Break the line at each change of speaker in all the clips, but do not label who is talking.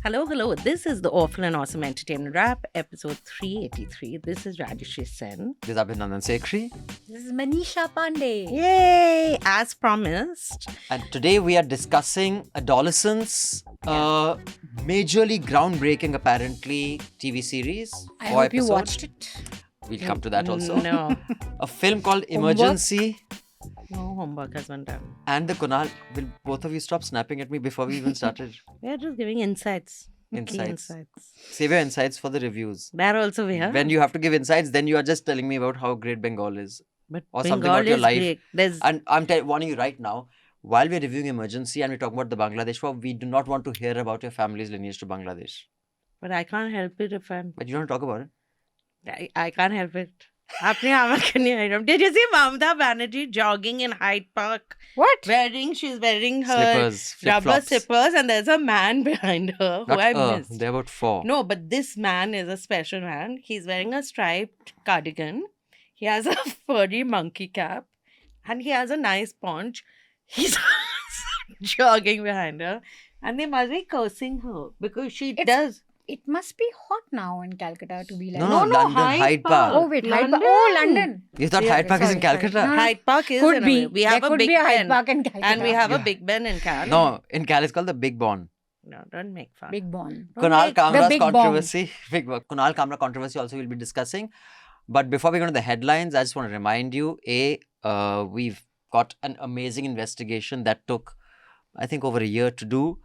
Hello. This is the Awful and Awesome Entertainment Wrap, episode 383. This is Rajeshri Sen.
This is Abhinandan Sekhri.
This is Manisha Pandey.
Yay! As promised.
And today we are discussing Adolescence, majorly groundbreaking, apparently, TV series.
I
4
hope you
episodes.
watched it.
We'll come to that also.
No.
A film called Emergency.
No homework has been done.
And the Kunal. Will both of you stop snapping at me before we even started?
We are just giving insights. Key
Insights.
insights.
Save your insights for the reviews.
That also we have.
When you have to give insights, then you are just telling me about how great Bengal is.
But
or
Bengal
something about your
is
life.
great. There's
And I'm warning you right now, while we're reviewing Emergency and we're talking about the Bangladesh war, we do not want to hear about your family's lineage to Bangladesh.
But I can't help it if I'm...
But you don't talk about it.
I can't help it. Apne aama ka nahi item. Did you see Mamata Banerjee jogging in Hyde Park?
What?
She's wearing her
Slippers,
rubber
flip-flops.
slippers, and there's a man behind her who
Not
I missed.
they're about 4.
No, but this man is a special man. He's wearing a striped cardigan. He has a furry monkey cap, and he has a nice paunch. He's jogging behind her, and they must be cursing her because she does.
It must be hot now in Calcutta to be like.
No, London, Hyde Park.
Oh wait, Hyde Park.
London.
Oh, London.
You thought
Yeah,
Hyde Park is in
sorry.
Calcutta?
No.
Hyde Park is
Could
in a
be.
way. We have
there
a
could
Big
be a Hyde
Ben,
Park in Calcutta.
and we have a
Yeah.
Big Ben in Cal.
No, in Cal it's called the Big Bon.
No, don't make fun.
Big Bon.
Kunal
the
Kamra's
Big Bong.
controversy. Kunal Kamra controversy also we'll be discussing. But before we go to the headlines, I just want to remind you, we've got an amazing investigation that took, I think, over a year to do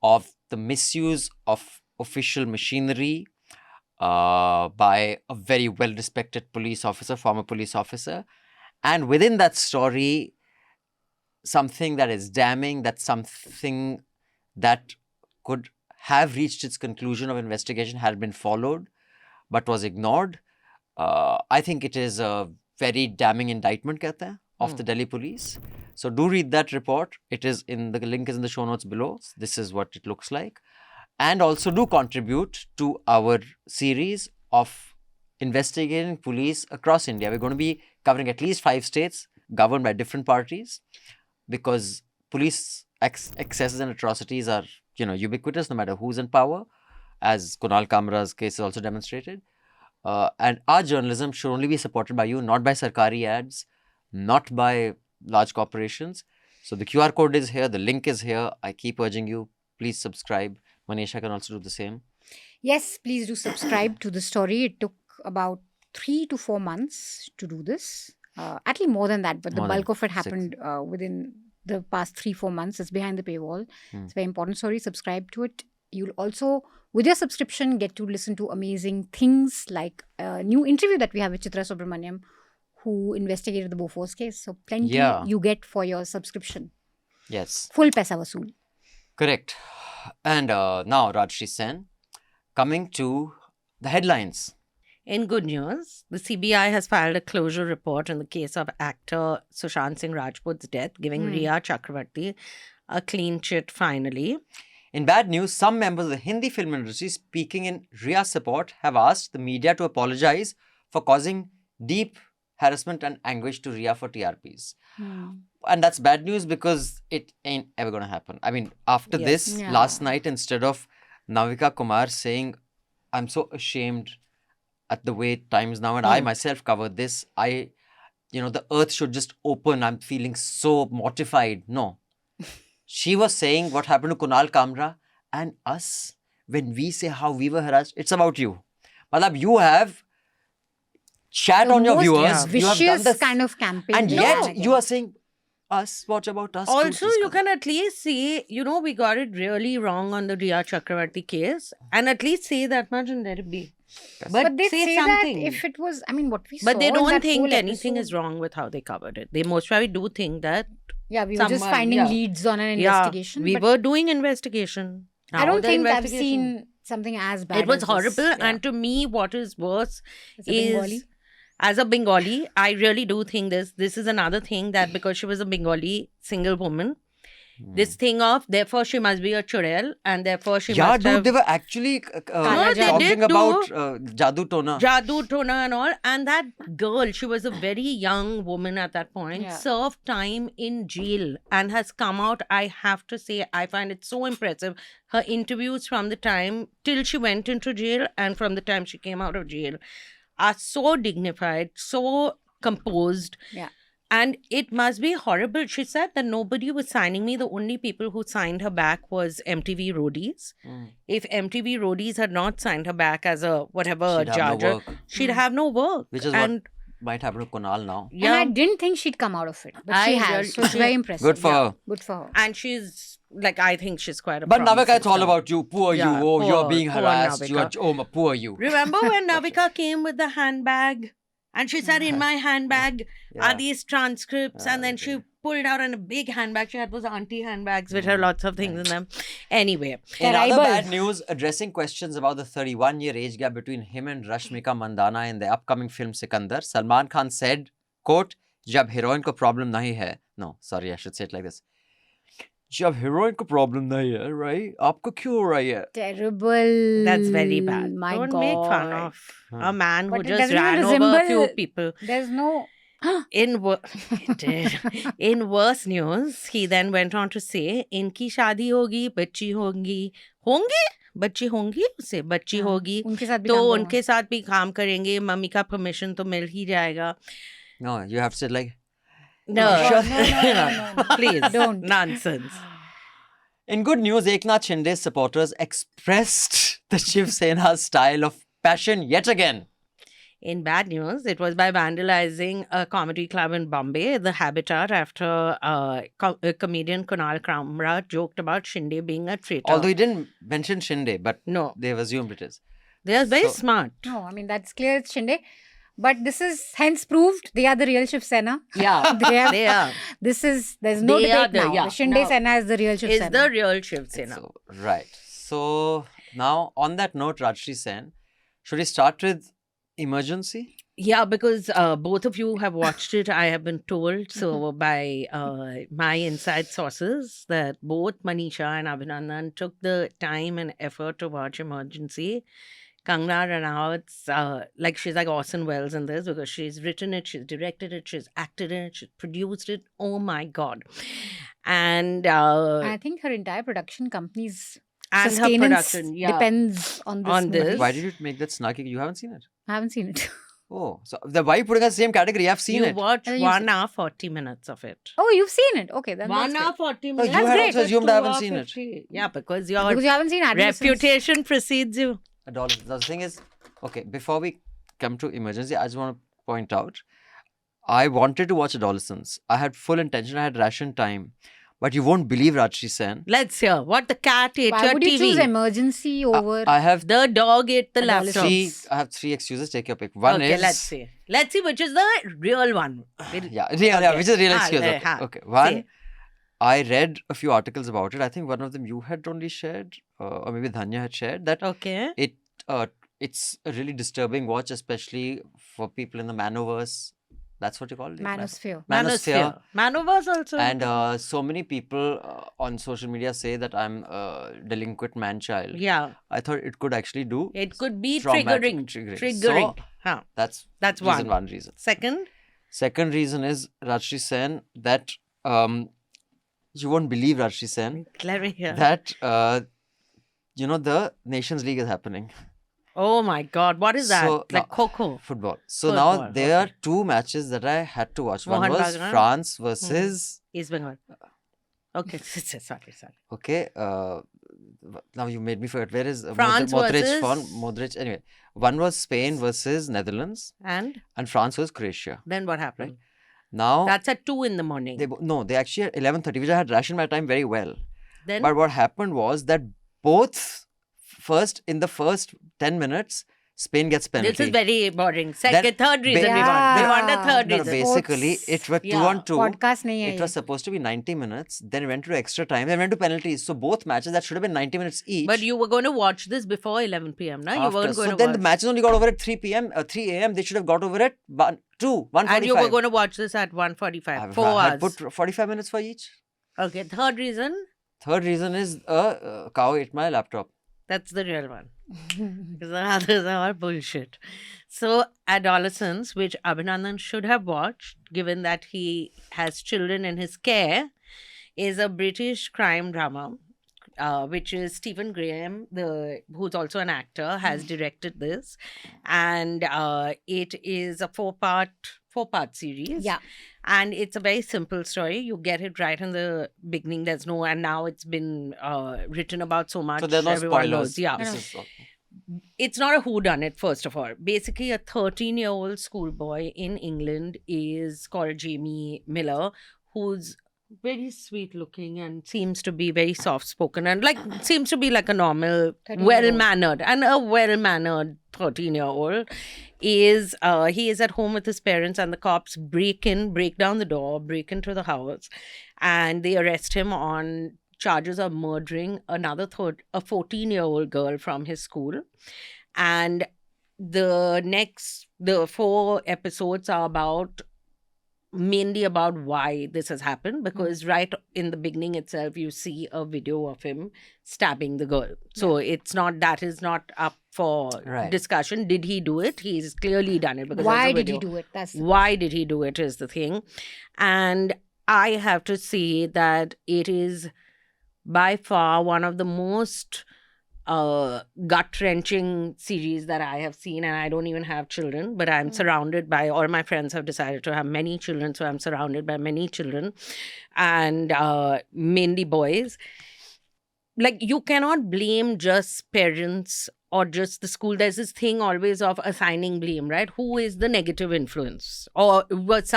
of the misuse of official machinery by a very well-respected police officer, former police officer. And within that story, something that is damning, that's something that could have reached its conclusion of investigation had been followed, but was ignored. I think it is a very damning indictment, कहते हैं, of the Delhi police. So do read that report. The link is in the show notes below. This is what it looks like. And also do contribute to our series of investigating police across India. We're going to be covering at least 5 states governed by different parties, because police excesses and atrocities are, ubiquitous no matter who's in power, as Kunal Kamra's case is also demonstrated. And our journalism should only be supported by you, not by sarkari ads, not by large corporations. So the QR code is here, the link is here. I keep urging you, please subscribe. Manisha can also do the same.
Yes, please do subscribe to the story. It took about 3 to 4 months to do this. Actually more than that, but the
More than
bulk of it
6.
happened within the past 3-4 months. It's behind the paywall. It's a very important story. Subscribe to it. You'll also, with your subscription, get to listen to amazing things like a new interview that we have with Chitra Subramaniam, who investigated the Bofors case. So plenty you get for your subscription.
Yes.
Full paisa vasool.
Correct. And now, Rajshri Sen, coming to the headlines.
In good news, the CBI has filed a closure report in the case of actor Sushant Singh Rajput's death, giving Riya Chakravarti a clean chit finally.
In bad news, some members of the Hindi film industry speaking in Riya's support have asked the media to apologize for causing deep harassment and anguish to Riya for TRPs. And that's bad news because it ain't ever going to happen. I mean, after this,
Yeah.
last night, instead of Navika Kumar saying, I'm so ashamed at the way times now, and I myself covered this, the earth should just open. I'm feeling so mortified. No. She was saying what happened to Kunal Kamra and us when we say how we were harassed. It's about you. Malab, you have shat
The
on your
most
viewers. You have done
vicious
this.
kind of campaign.
And
Yeah.
yet you are saying, us, what about us? too?
Also,
Please
you
come.
can at least see, we got it really wrong on the Riya Chakravarti case, and at least say that much and let it be.
But they say
something.
that if it was, what we saw.
But they
in
don't
that
think
whole
anything
episode-
is wrong with how they covered it. They most probably do think that,
Yeah, we were just
someone-
finding
yeah.
leads on an
yeah,
investigation.
we
but
were doing investigation.
I
Now
don't
the
think I've
investigation-
seen something as bad.
It was
as this.
horrible.
Yeah.
And to me, what is worse
As a Bengali.
is, as a Bengali, I really do think this is another thing that because she was a Bengali single woman, This thing of, therefore she must be a churel, and therefore she
Yeah,
must
dude,
have
they were actually
No, they
talking
did
about
do-
Jadoo Tona.
Jadoo Tona and all. And that girl, she was a very young woman at that point,
Yeah.
served time in jail and has come out. I have to say, I find it so impressive. Her interviews from the time till she went into jail and from the time she came out of jail are so dignified, so composed.
Yeah.
And it must be horrible. She said that nobody was signing me. The only people who signed her back was MTV Roadies.
Mm.
If MTV Roadies had not signed her back as a whatever
She'd have no
judge,
work.
she'd have no work.
Which is
and
what might happen to Kunal now.
And I didn't think she'd come out of it, but she
I
has.
really-
So it's very impressive.
Good for her.
Good for her.
And she's like, I think she's quite a
But Navika,
promising
it's all
star.
about you. Poor
Yeah,
you. Oh, you're
poor-
being
poor
harassed. You are,
Navika.
oh, poor you.
Remember when Navika came with the handbag? And she said, in my handbag
Yeah.
are these transcripts. And then she pulled out in a big handbag. She had those auntie handbags which had lots of things in them. Anyway.
In other
Terrible.
bad news, addressing questions about the 31-year age gap between him and Rashmika Mandana in the upcoming film Sikandar, Salman Khan said, quote, "Jab heroine ko problem nahi hai." No, sorry, I should say it like this. जब heroine को problem नहीं है, right? आपको क्यों हो रही है?
Terrible.
That's very bad.
My
Don't
God.
make fun of a man who
But it
just
doesn't
ran
even
over a few
resemble-
people.
There's no.
It did. In worse news, he then went on to say, "इनकी शादी होगी, बच्ची होंगी, बच्ची होंगी उसे, बच्ची होगी,
उनके साथ भी
तो
काम करूंगा.
उनके साथ भी काम करेंगे, मम्मी का परमिशन तो मिल ही जाएगा."
No, you have to say like,
No,
No.
please,
Don't.
nonsense.
in good news, Eknath Shinde's supporters expressed the Shiv Sena's style of passion yet again.
In bad news, it was by vandalizing a comedy club in Bombay, the Habitat, after comedian Kunal Kamra joked about Shinde being a traitor.
Although he didn't mention Shinde, but
No,
they've assumed it is.
they are very
So-
smart.
No, I mean, that's clear. It's Shinde. But this is hence proved they are the real Shiv Sena.
Yeah,
They are.
they are.
There's no
They are
debate
the-
now.
yeah,
The Shinde
now
Sena is the real Shiv
Is
Sena.
the real Shiv Sena.
So, right. So now on that note, Rajshri Sen, should we start with Emergency?
Yeah, because both of you have watched it, I have been told. So, by my inside sources, that both Manisha and Abhinandan took the time and effort to watch Emergency. Kangana Ranaut's, like, she's like Orson Welles in this because she's written it, she's directed it, she's acted in it, she's produced it. Oh my God. And
I think her entire production company's
her
sustenance
production, yeah.
depends on this.
On
movie.
this.
Why did you make that snarky? You haven't seen it?
I haven't seen it.
Oh, so why are you putting us in the same category? I've seen
You
it.
watch
You've
1
seen-
hour, 40 minutes of it.
Oh, you've seen it. Okay, then
1
that's
hour,
great.
40
No,
minutes.
you
That's
had
great.
also assumed I haven't
2
seen
hour
it.
50. Yeah, because your
Because you haven't seen Adolescence.
reputation precedes you.
The thing is, okay, before we come to Emergency, I just want to point out, I wanted to watch Adolescence. I had full intention. I had ration time. But you won't believe, Rajshri Sen.
Let's hear what the cat ate
Why
your
would you choose
TV.
Emergency over?
I have
The dog ate the laptop.
three excuses. Take your pick. One
Okay,
is
let's see. Let's see which is the real one.
yeah,
Okay.
which is real
Ah,
excuse.
there,
Okay.
ha.
Okay. One,
Say.
I read a few articles about it. I think one of them you had only shared, or maybe Dhanya had shared that
Okay.
it's a really disturbing watch, especially for people in the Manoverse. That's what you call it.
Manosphere.
Manosphere.
Manoverse also.
And so many people on social media say that I'm a delinquent man-child.
yeah,
I thought it could actually do
it could be
traumatic
triggering.
triggering.
Triggering.
So,
Huh.
that's
That's
one reason.
Second,
Second reason is Rajshri Sen that you won't believe Rajshri Sen
let me hear.
that the Nations League is happening.
Oh my God, what is that?
So,
Like
now-
Coco.
Football. So now
Football,
there are
okay.
two matches that I had to watch. One
Mohan
was
Bagan.
France versus
East Bengal. Okay, sorry.
okay. Now you made me forget. Where is
France
Modric?
versus-
Modric. Anyway, one was Spain versus Netherlands,
And
and France was Croatia.
then what happened?
Now
That's at 2 in the morning.
they actually at 11:30, which I had rationed my time very well.
Then
But what happened was that in the first 10 minutes, Spain gets penalty.
this is very boring.
Then-
Third reason we
Yeah.
want. We want a third
No, no,
reason.
basically,
Sports.
it was 2
Yeah.
on 2.
Podcast nahi hai
It
ye.
was supposed to be 90 minutes, then it went to extra time, then went to penalties. So both matches that should have been 90 minutes each.
But you were going to watch this before 11 p.m. No, you
after.
weren't going
So
to
then
watch.
the matches only got over at 3 p.m. 3 a.m. They should have got over at 1:45.
And you were going to watch this at 1:45. 4
I
hours.
had put 45 minutes for each.
Okay, third reason,
Third reason is a cow ate my laptop.
that's the real one. Because the others are all bullshit. So, Adolescence, which Abhinandan should have watched, given that he has children in his care, is a British crime drama, which is Stephen Graham, who's also an actor, has directed this, and it is a four-part series.
Yeah.
And it's a very simple story. You get it right in the beginning. There's no, and now it's been written about so much.
So there are no
everyone
spoilers.
knows. Yeah.
This is
It's not a whodunit, first of all. Basically, a 13-year-old schoolboy in England is called Jamie Miller, who's very sweet looking and seems to be very soft spoken and seems to be like a normal,
13-year-old.
well-mannered, and a well-mannered 13-year-old is he is at home with his parents, and the cops break down the door, break into the house, and they arrest him on charges of murdering a 14-year-old girl from his school. And the 4 episodes are mainly about why this has happened, because right in the beginning itself you see a video of him stabbing the girl. So that is not up for
Right.
discussion. Did he do it? He's clearly done it, because
Why
there's a
did he
video.
do it? That's the
Why did he do it is the thing. And I have to say that it is by far one of the most gut-wrenching series that I have seen. And I don't even have children, but I'm surrounded by, all my friends have decided to have many children, so I'm surrounded by many children, and mainly boys. Like, you cannot blame just parents or just the school. There's this thing always of assigning blame, right? Who is the negative influence? Or was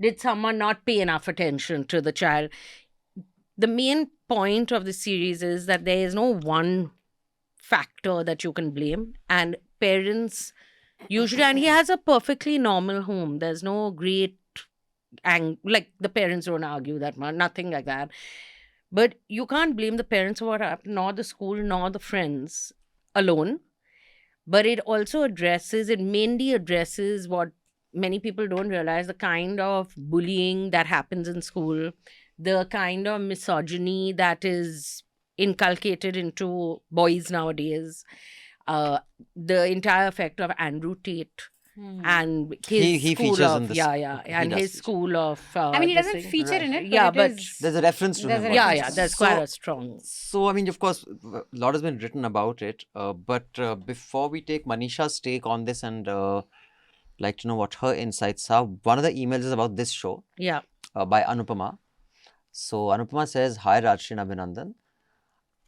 did someone not pay enough attention to the child? The main point of the series is that there is no one factor that you can blame, and parents usually, and he has a perfectly normal home. There's no great, like, the parents don't argue that much, nothing like that. But you can't blame the parents for what happened, nor the school, nor the friends alone. But it mainly addresses what many people don't realize, the kind of bullying that happens in school, the kind of misogyny that is inculcated into boys nowadays, the entire effect of Andrew Tate and his
He
school
features
of
in this.
and
does
his
feature.
school of.
I mean, he
this
doesn't
thing.
feature in it.
Yeah,
but,
but
There's a reference to
There's
him.
a
yeah,
reference.
there's
So-
quite a strong.
So, I mean, of course, a lot has been written about it. But before we take Manisha's take on this and like to know what her insights are, one of the emails is about this show
Yeah.
by Anupama. So, Anupama says, Hi, Rajshri and Abhinandan.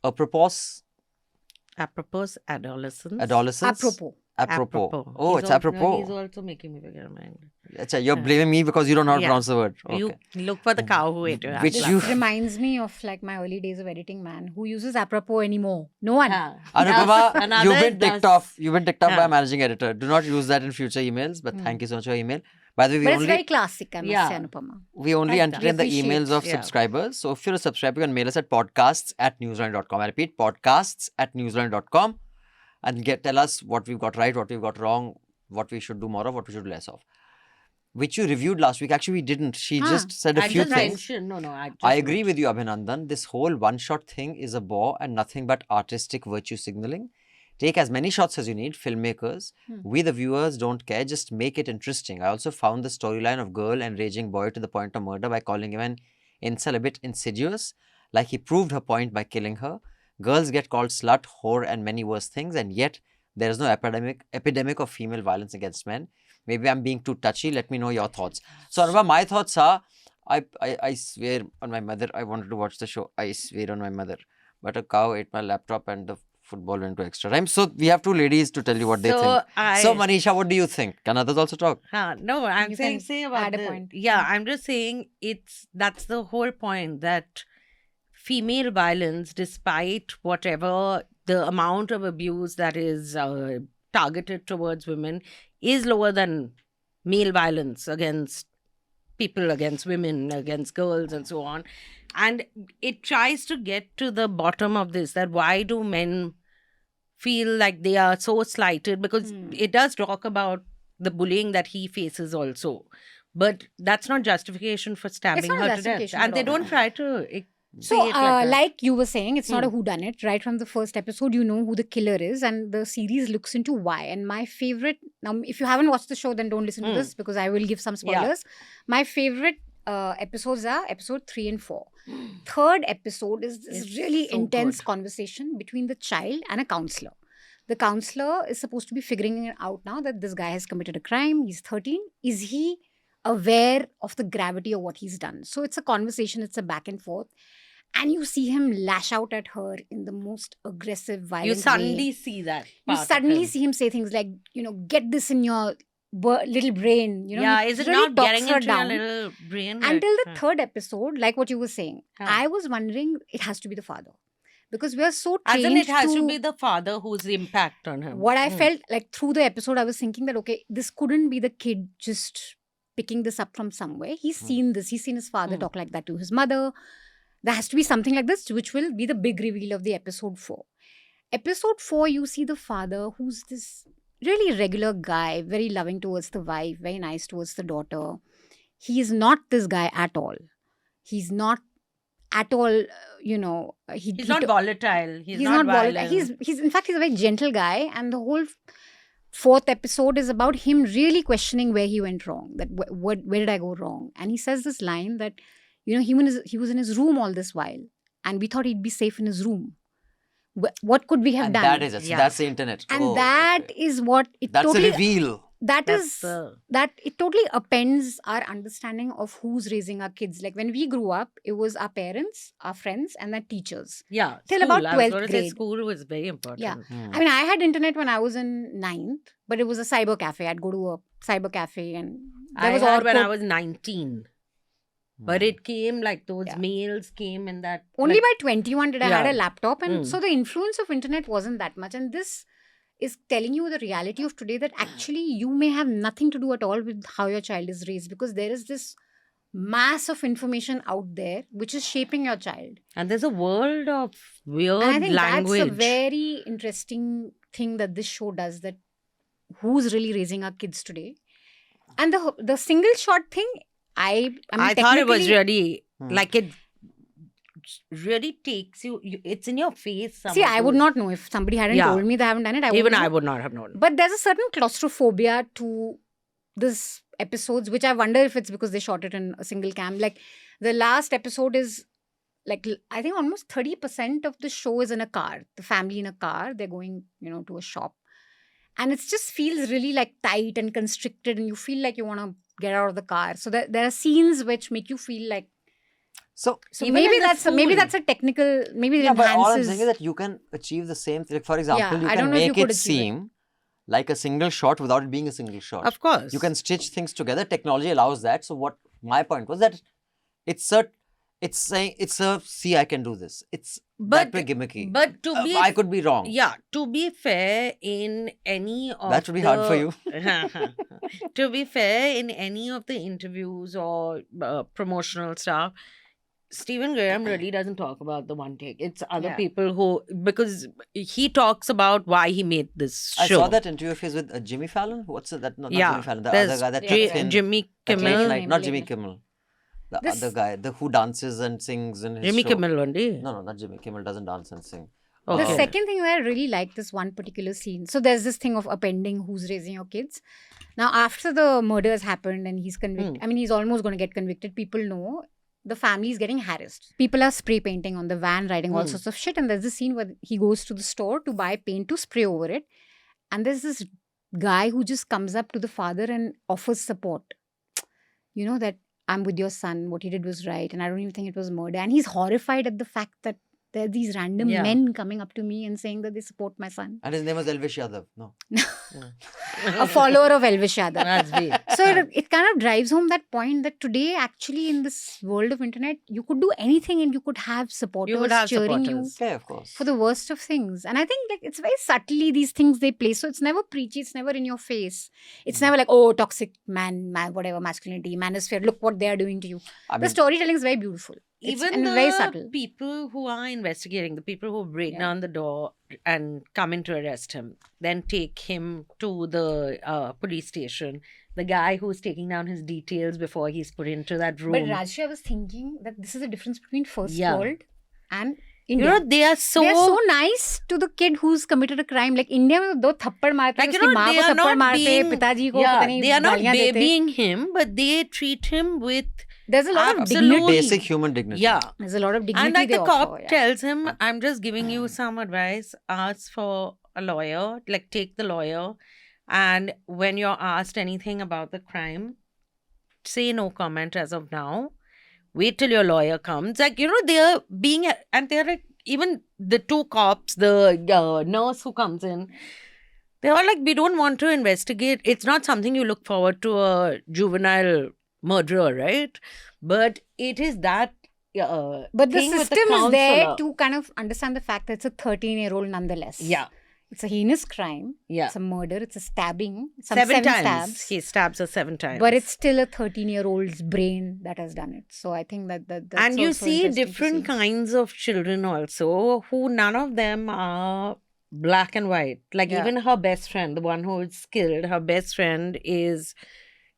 Apropos adolescence.
Adolescence.
apropos.
Apropos. Oh,
He's
it's
al-
apropos.
No, he's also making me forget my English.
Achha, you're blaming me because you don't know how to
Yeah.
pronounce the word. Okay.
You look for the cow who ate your
Which
This
you-
reminds me of like my early days of editing, man. Who uses apropos anymore? No one.
Anupama,
Another
you've been ticked
does-
off. You've been ticked off by
Yeah.
a managing editor. Do not use that in future emails. But thank you so much for your email. By the way,
But it's very classic, I must
Yeah.
say, Anupama.
we only
like that.
entertain the
Appreciate,
emails of
yeah.
subscribers. So if you're a subscriber, you can mail us at podcasts@newsline.com. I repeat, podcasts@newsline.com, and tell us what we've got right, what we've got wrong, what we should do more of, what we should do less of. Which you reviewed last week. Actually, we didn't. She just said a
I
few
just
things.
mentioned, I
I agree with you, Abhinandan. This whole one-shot thing is a bore and nothing but artistic virtue signaling. Take as many shots as you need, filmmakers. We, the viewers, don't care. Just make it interesting. I also found the storyline of girl and raging boy to the point of murder by calling him an incel a bit insidious, like he proved her point by killing her. Girls get called slut, whore, and many worse things, and yet there is no epidemic of female violence against men. Maybe I'm being too touchy. Let me know your thoughts. So, Anubha, my thoughts are, I swear on my mother, I wanted to watch the show. I swear on my mother. But a cow ate my laptop and the football went to extra time. So, we have two ladies to tell you what they think. So, Manisha, what do you think? Can others also talk?
No, I'm
You
saying
can
say about
add a point.
Yeah, I'm just saying that's the whole point, that female violence, despite whatever the amount of abuse that is targeted towards women, is lower than male violence against people, against women, against girls, and so on. And it tries to get to the bottom of this, that why do men feel like they are so slighted? Because it does talk about the bullying that he faces also. But that's not justification for stabbing
not a
her to death.
justification
And
at
they
all.
don't try to
So,
say it like that.
like you were saying, it's not a whodunit. Right from the first episode, you know who the killer is, and the series looks into why. And my favorite, now, if you haven't watched the show, then don't listen to this because I will give some
Yeah.
spoilers. My favorite episodes are episode 3 and 4. Third episode is this
It's
really
so
intense
good.
conversation between the child and a counselor. The counselor is supposed to be figuring it out now that this guy has committed a crime. He's 13. Is he aware of the gravity of what he's done? So it's a conversation, it's a back and forth. And you see him lash out at her in the most aggressive, violent
You
way.
suddenly see that.
You
part of
suddenly
him.
see him say things like, get this in your little brain.
Yeah,
he
is it
really
not
talks
getting
her
into your
down.
little brain?
Until the
Like,
third episode, like what you were saying,
Huh.
I was wondering it has to be the father. Because we are so
as
trained
in it has to be the father whose impact on him.
What I felt like through the episode, I was thinking that, okay, this couldn't be the kid just picking this up from somewhere. He's seen this. He's seen his father talk like that to his mother. There has to be something like this, which will be the big reveal of the episode 4. Episode 4, you see the father who's this really regular guy, very loving towards the wife, very nice towards the daughter. He is not this guy at all. He's not at all,
He's not volatile. He's not
volatile.
violent.
He's in fact, he's a very gentle guy, and the whole 4th episode is about him really questioning where he went wrong. That where did I go wrong? And he says this line that, he was in his room all this while, and we thought he'd be safe in his room. What could we have
And
done?
that is it.
Yeah.
That's the internet.
and
Oh,
that
okay.
is what it
That's
totally.
a reveal.
That
That's
is
the-
that it totally appends our understanding of who's raising our kids. Like when we grew up, it was our parents, our friends, and their teachers.
Yeah.
Till
school.
about
I was
12th
going to say
grade.
school was very important.
Yeah.
Hmm.
I mean, I had internet when I was in 9th, but it was a cyber cafe. I'd go to a cyber cafe, and there
I
was
had when I
Orkut.
was 19. But it came like those
Yeah.
mails came in that.
Only
like,
by 21 did I had
Yeah.
a laptop, and
Mm.
so the influence of internet wasn't that much. And this is telling you the reality of today, that actually you may have nothing to do at all with how your child is raised, because there is this mass of information out there which is shaping your child.
And there's a world of weird
And I think
language.
that's a very interesting thing that this show does, that who's really raising our kids today. And the single shot thing, I mean,
I thought it was
technically-
really
Hmm.
like it really takes you. It's in your face.
See,
somehow
I would
too.
not know if somebody hadn't
Yeah.
told me they haven't done it.
Even
wouldn't
I
know.
would not have known.
But there's a certain claustrophobia to this episodes, which I wonder if it's because they shot it in a single cam. Like the last episode is like, I think almost 30% of the show is in a car. The family in a car, they're going, to a shop. And it just feels really like tight and constricted, and you feel like you want to get out of the car. So there are scenes which make you feel like,
So,
so
Even
maybe
in the
maybe
school.
that's a technical, maybe it
yeah, but all I'm
enhances.
saying is that you can achieve the same thing. Like, for example, you
I
can
don't know if you
make
could
it
achieve it.
seem like a single shot without it being a single shot.
Of course.
You can stitch things together. Technology allows that. So what my point was that it's saying see, I can do this. It's
But
that way gimmicky.
But to be
I could be wrong.
Yeah, to be fair, in any of
That would be hard for you.
To be fair, in any of the interviews or promotional stuff, Stephen Graham really doesn't talk about the one take. It's other
Yeah.
people who, because he talks about why he made this
I
show.
saw that interview of his with Jimmy Fallon. What's it? That? No, not
Yeah,
Jimmy Fallon. The
there's
other guy that
J-
cuts in
Jimmy
at late
Kimmel.
night. Not Jimmy
Late
Kimmel. The
This-
other guy, the who dances and sings in his
Jimmy
show.
Kimmel only.
No, not Jimmy Kimmel. Doesn't dance and sing.
The
Okay.
second thing that I really like this one particular scene. So there's this thing of appending who's raising your kids. Now, after the murders happened and he's convicted, I mean, he's almost going to get convicted. People know the family is getting harassed. People are spray painting on the van, writing all sorts of shit. And there's this scene where he goes to the store to buy paint to spray over it. And there's this guy who just comes up to the father and offers support. That I'm with your son. What he did was right. And I don't even think it was murder. And he's horrified at the fact that there are these random
Yeah.
men coming up to me and saying that they support my son.
And his name was Elvish Yadav. No.
A follower of Elvish Yadav.
That's weird.
So it kind of drives home that point that today, actually, in this world of internet, you could do anything and you could have supporters
You would have
cheering
supporters.
Yeah, of course.
you for the worst of things. And I think like it's very subtly these things they play. So it's never preachy. It's never in your face. It's never like, oh, toxic man, whatever, masculinity, manosphere. Look what they are doing to you.
I
The
mean,
storytelling is very beautiful.
Even
and
the
very subtle.
people who are investigating, the people who break
Yeah.
down the door and come in to arrest him, then take him to the police station, the guy who's taking down his details before he's put into that room.
But Rajshri, I was thinking that this is the difference between first
Yeah.
world and
you
India.
know, they are so,
nice to the kid who's committed a crime. Like India में दो थप्पड़ मारते हैं,
like, you
उसकी
know,
माँ
they
को
are
थप्पड़
not
मारते,
being,
पिताजी को
yeah,
पता नहीं
they are not
गालियाँ देते.
babying him, but they treat him with,
There's a lot of
absolute-
dignity.
Basic human dignity.
yeah.
There's a lot of dignity
And like
they
the
offer.
cop
Yeah.
tells him, I'm just giving you some advice. Ask for a lawyer. Like, take the lawyer. And when you're asked anything about the crime, say no comment as of now. Wait till your lawyer comes. Like, you know, they're being, and they're like, even the two cops, the nurse who comes in, they're all like, we don't want to investigate. It's not something you look forward to a juvenile murderer, right? But it is that.
But the
thing with
system is there
counselor.
to kind of understand the fact that it's a 13-year-old nonetheless.
Yeah,
It's a heinous crime.
yeah.
It's a murder. It's a stabbing.
Seven times.
Stabs.
He stabs her 7 times.
But it's still a 13-year-old's brain that has done it. So I think that's
and you
also
see
interesting to
different
see.
kinds of children also, who none of them are black and white. Like
Yeah.
even her best friend, the one who is skilled, her best friend is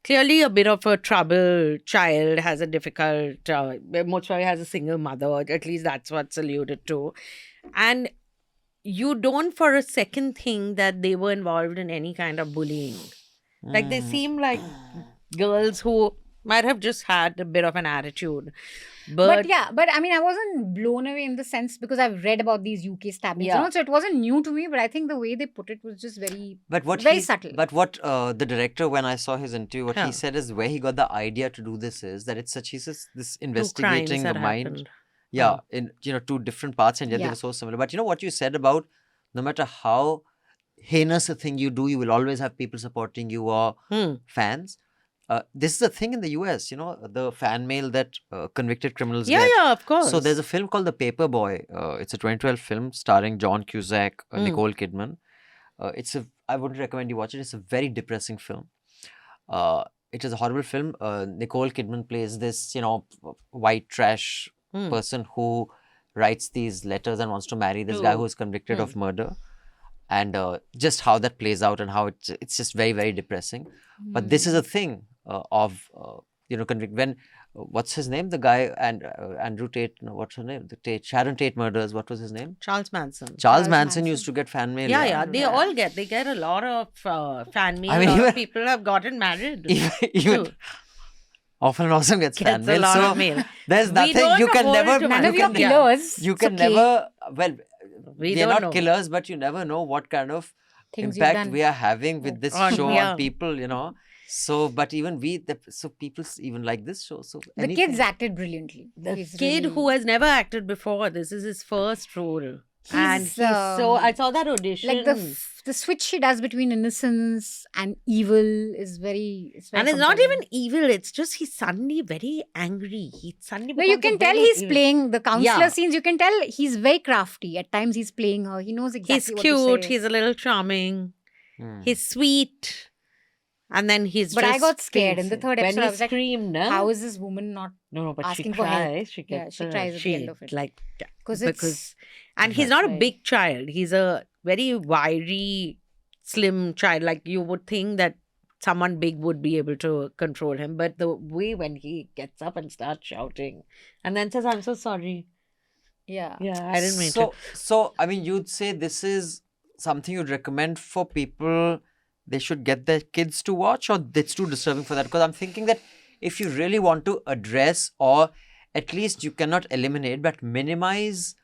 clearly a bit of a troubled child, has a difficult, most probably has a single mother, at least that's what's alluded to. And you don't for a second think that they were involved in any kind of bullying. Like they seem like girls who might have just had a bit of an attitude.
But I mean, I wasn't blown away in the sense because I've read about these UK stabbings.
Yeah.
You know, so it wasn't new to me, but I think the way they put it was just very,
But what
very
he-
subtle.
But what the director, when I saw his interview, what
Huh.
he said is where he got the idea to do this is that it's such, he says, this
Two crimes
investigating the
that
mind.
happened.
Yeah,
Oh.
in two different parts, and yet they
Yeah.
were so similar. But you know what you said about no matter how heinous a thing you do, you will always have people supporting you or fans. This is a thing in the US, you know, the fan mail that convicted criminals
Yeah,
get.
yeah, of course.
So there's a film called The Paper Boy. It's a 2012 film starring John Cusack, Nicole Kidman. I wouldn't recommend you watch it. It's a very depressing film. It is a horrible film. Nicole Kidman plays this, you know, white trash person who writes these letters and wants to marry this guy
Oh.
who is convicted of murder. And just how that plays out and how it's just very, very depressing. But this is a thing of, you know, when, what's his name? The guy, and Andrew Tate, no, what's her name? Sharon Tate murders, what was his name?
Charles Manson.
Charles Manson used to get fan mail.
Yeah, they all get. They get a lot of fan mail.
I mean,
a lot of
even-
people have gotten married.
Even
too.
often also gets fan
Gets a
mail.
lot
so
of mail.
there's
We
nothing
don't
you can
hold
never.
to
None
you
of your
can-
killers.
You
it's
can
okay.
never. Well,
We
they're
don't
not
know.
killers, but you never know what kind of
Things you've
impact
done.
we are having with this show
yeah.
on people. You know. So, but even so people even like this show. So
The
anything.
kids acted brilliantly.
The
He's
kid
really-
who has never acted before. This is his first role. And he's so. I saw that audition.
like the switch he does between innocence and evil is very. It's very
and it's not
compelling.
even evil. It's just he's suddenly very angry. He suddenly.
No, you
becomes
can
a
tell
very
he's
evil-
playing the counselor
Yeah.
scenes. You can tell he's very crafty. At times he's playing her. He knows exactly
He's
what
cute.
to say.
He's a little charming.
Hmm.
He's sweet. And then he's
But I
just
got scared in the third
when
episode.
he
I was like,
screamed, no?
How is this woman not?
No, but
asking
she
for help?
tries. She
Yeah,
gets
she tries at the end of it.
Like,
Because
and he's
That's
not a
right.
big child. He's a very wiry, slim child. Like you would think that someone big would be able to control him. But the way when he gets up and starts shouting and then says, I'm so sorry.
yeah.
Yeah, I didn't mean
so,
to.
So, I mean, you'd say this is something you'd recommend for people. They should get their kids to watch, or it's too disturbing for that? Because I'm thinking that if you really want to address, or at least you cannot eliminate, but minimize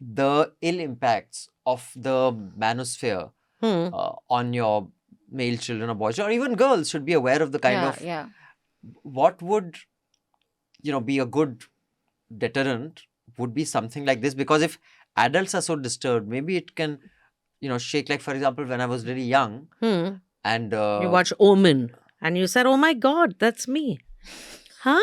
the ill impacts of the manosphere on your male children or boys, or even girls should be aware of the kind of
yeah.
what would be a good deterrent would be something like this. Because if adults are so disturbed, maybe it can shake. Like, for example, when I was really young and
You watch Omen and you said, oh my God, that's me. Huh?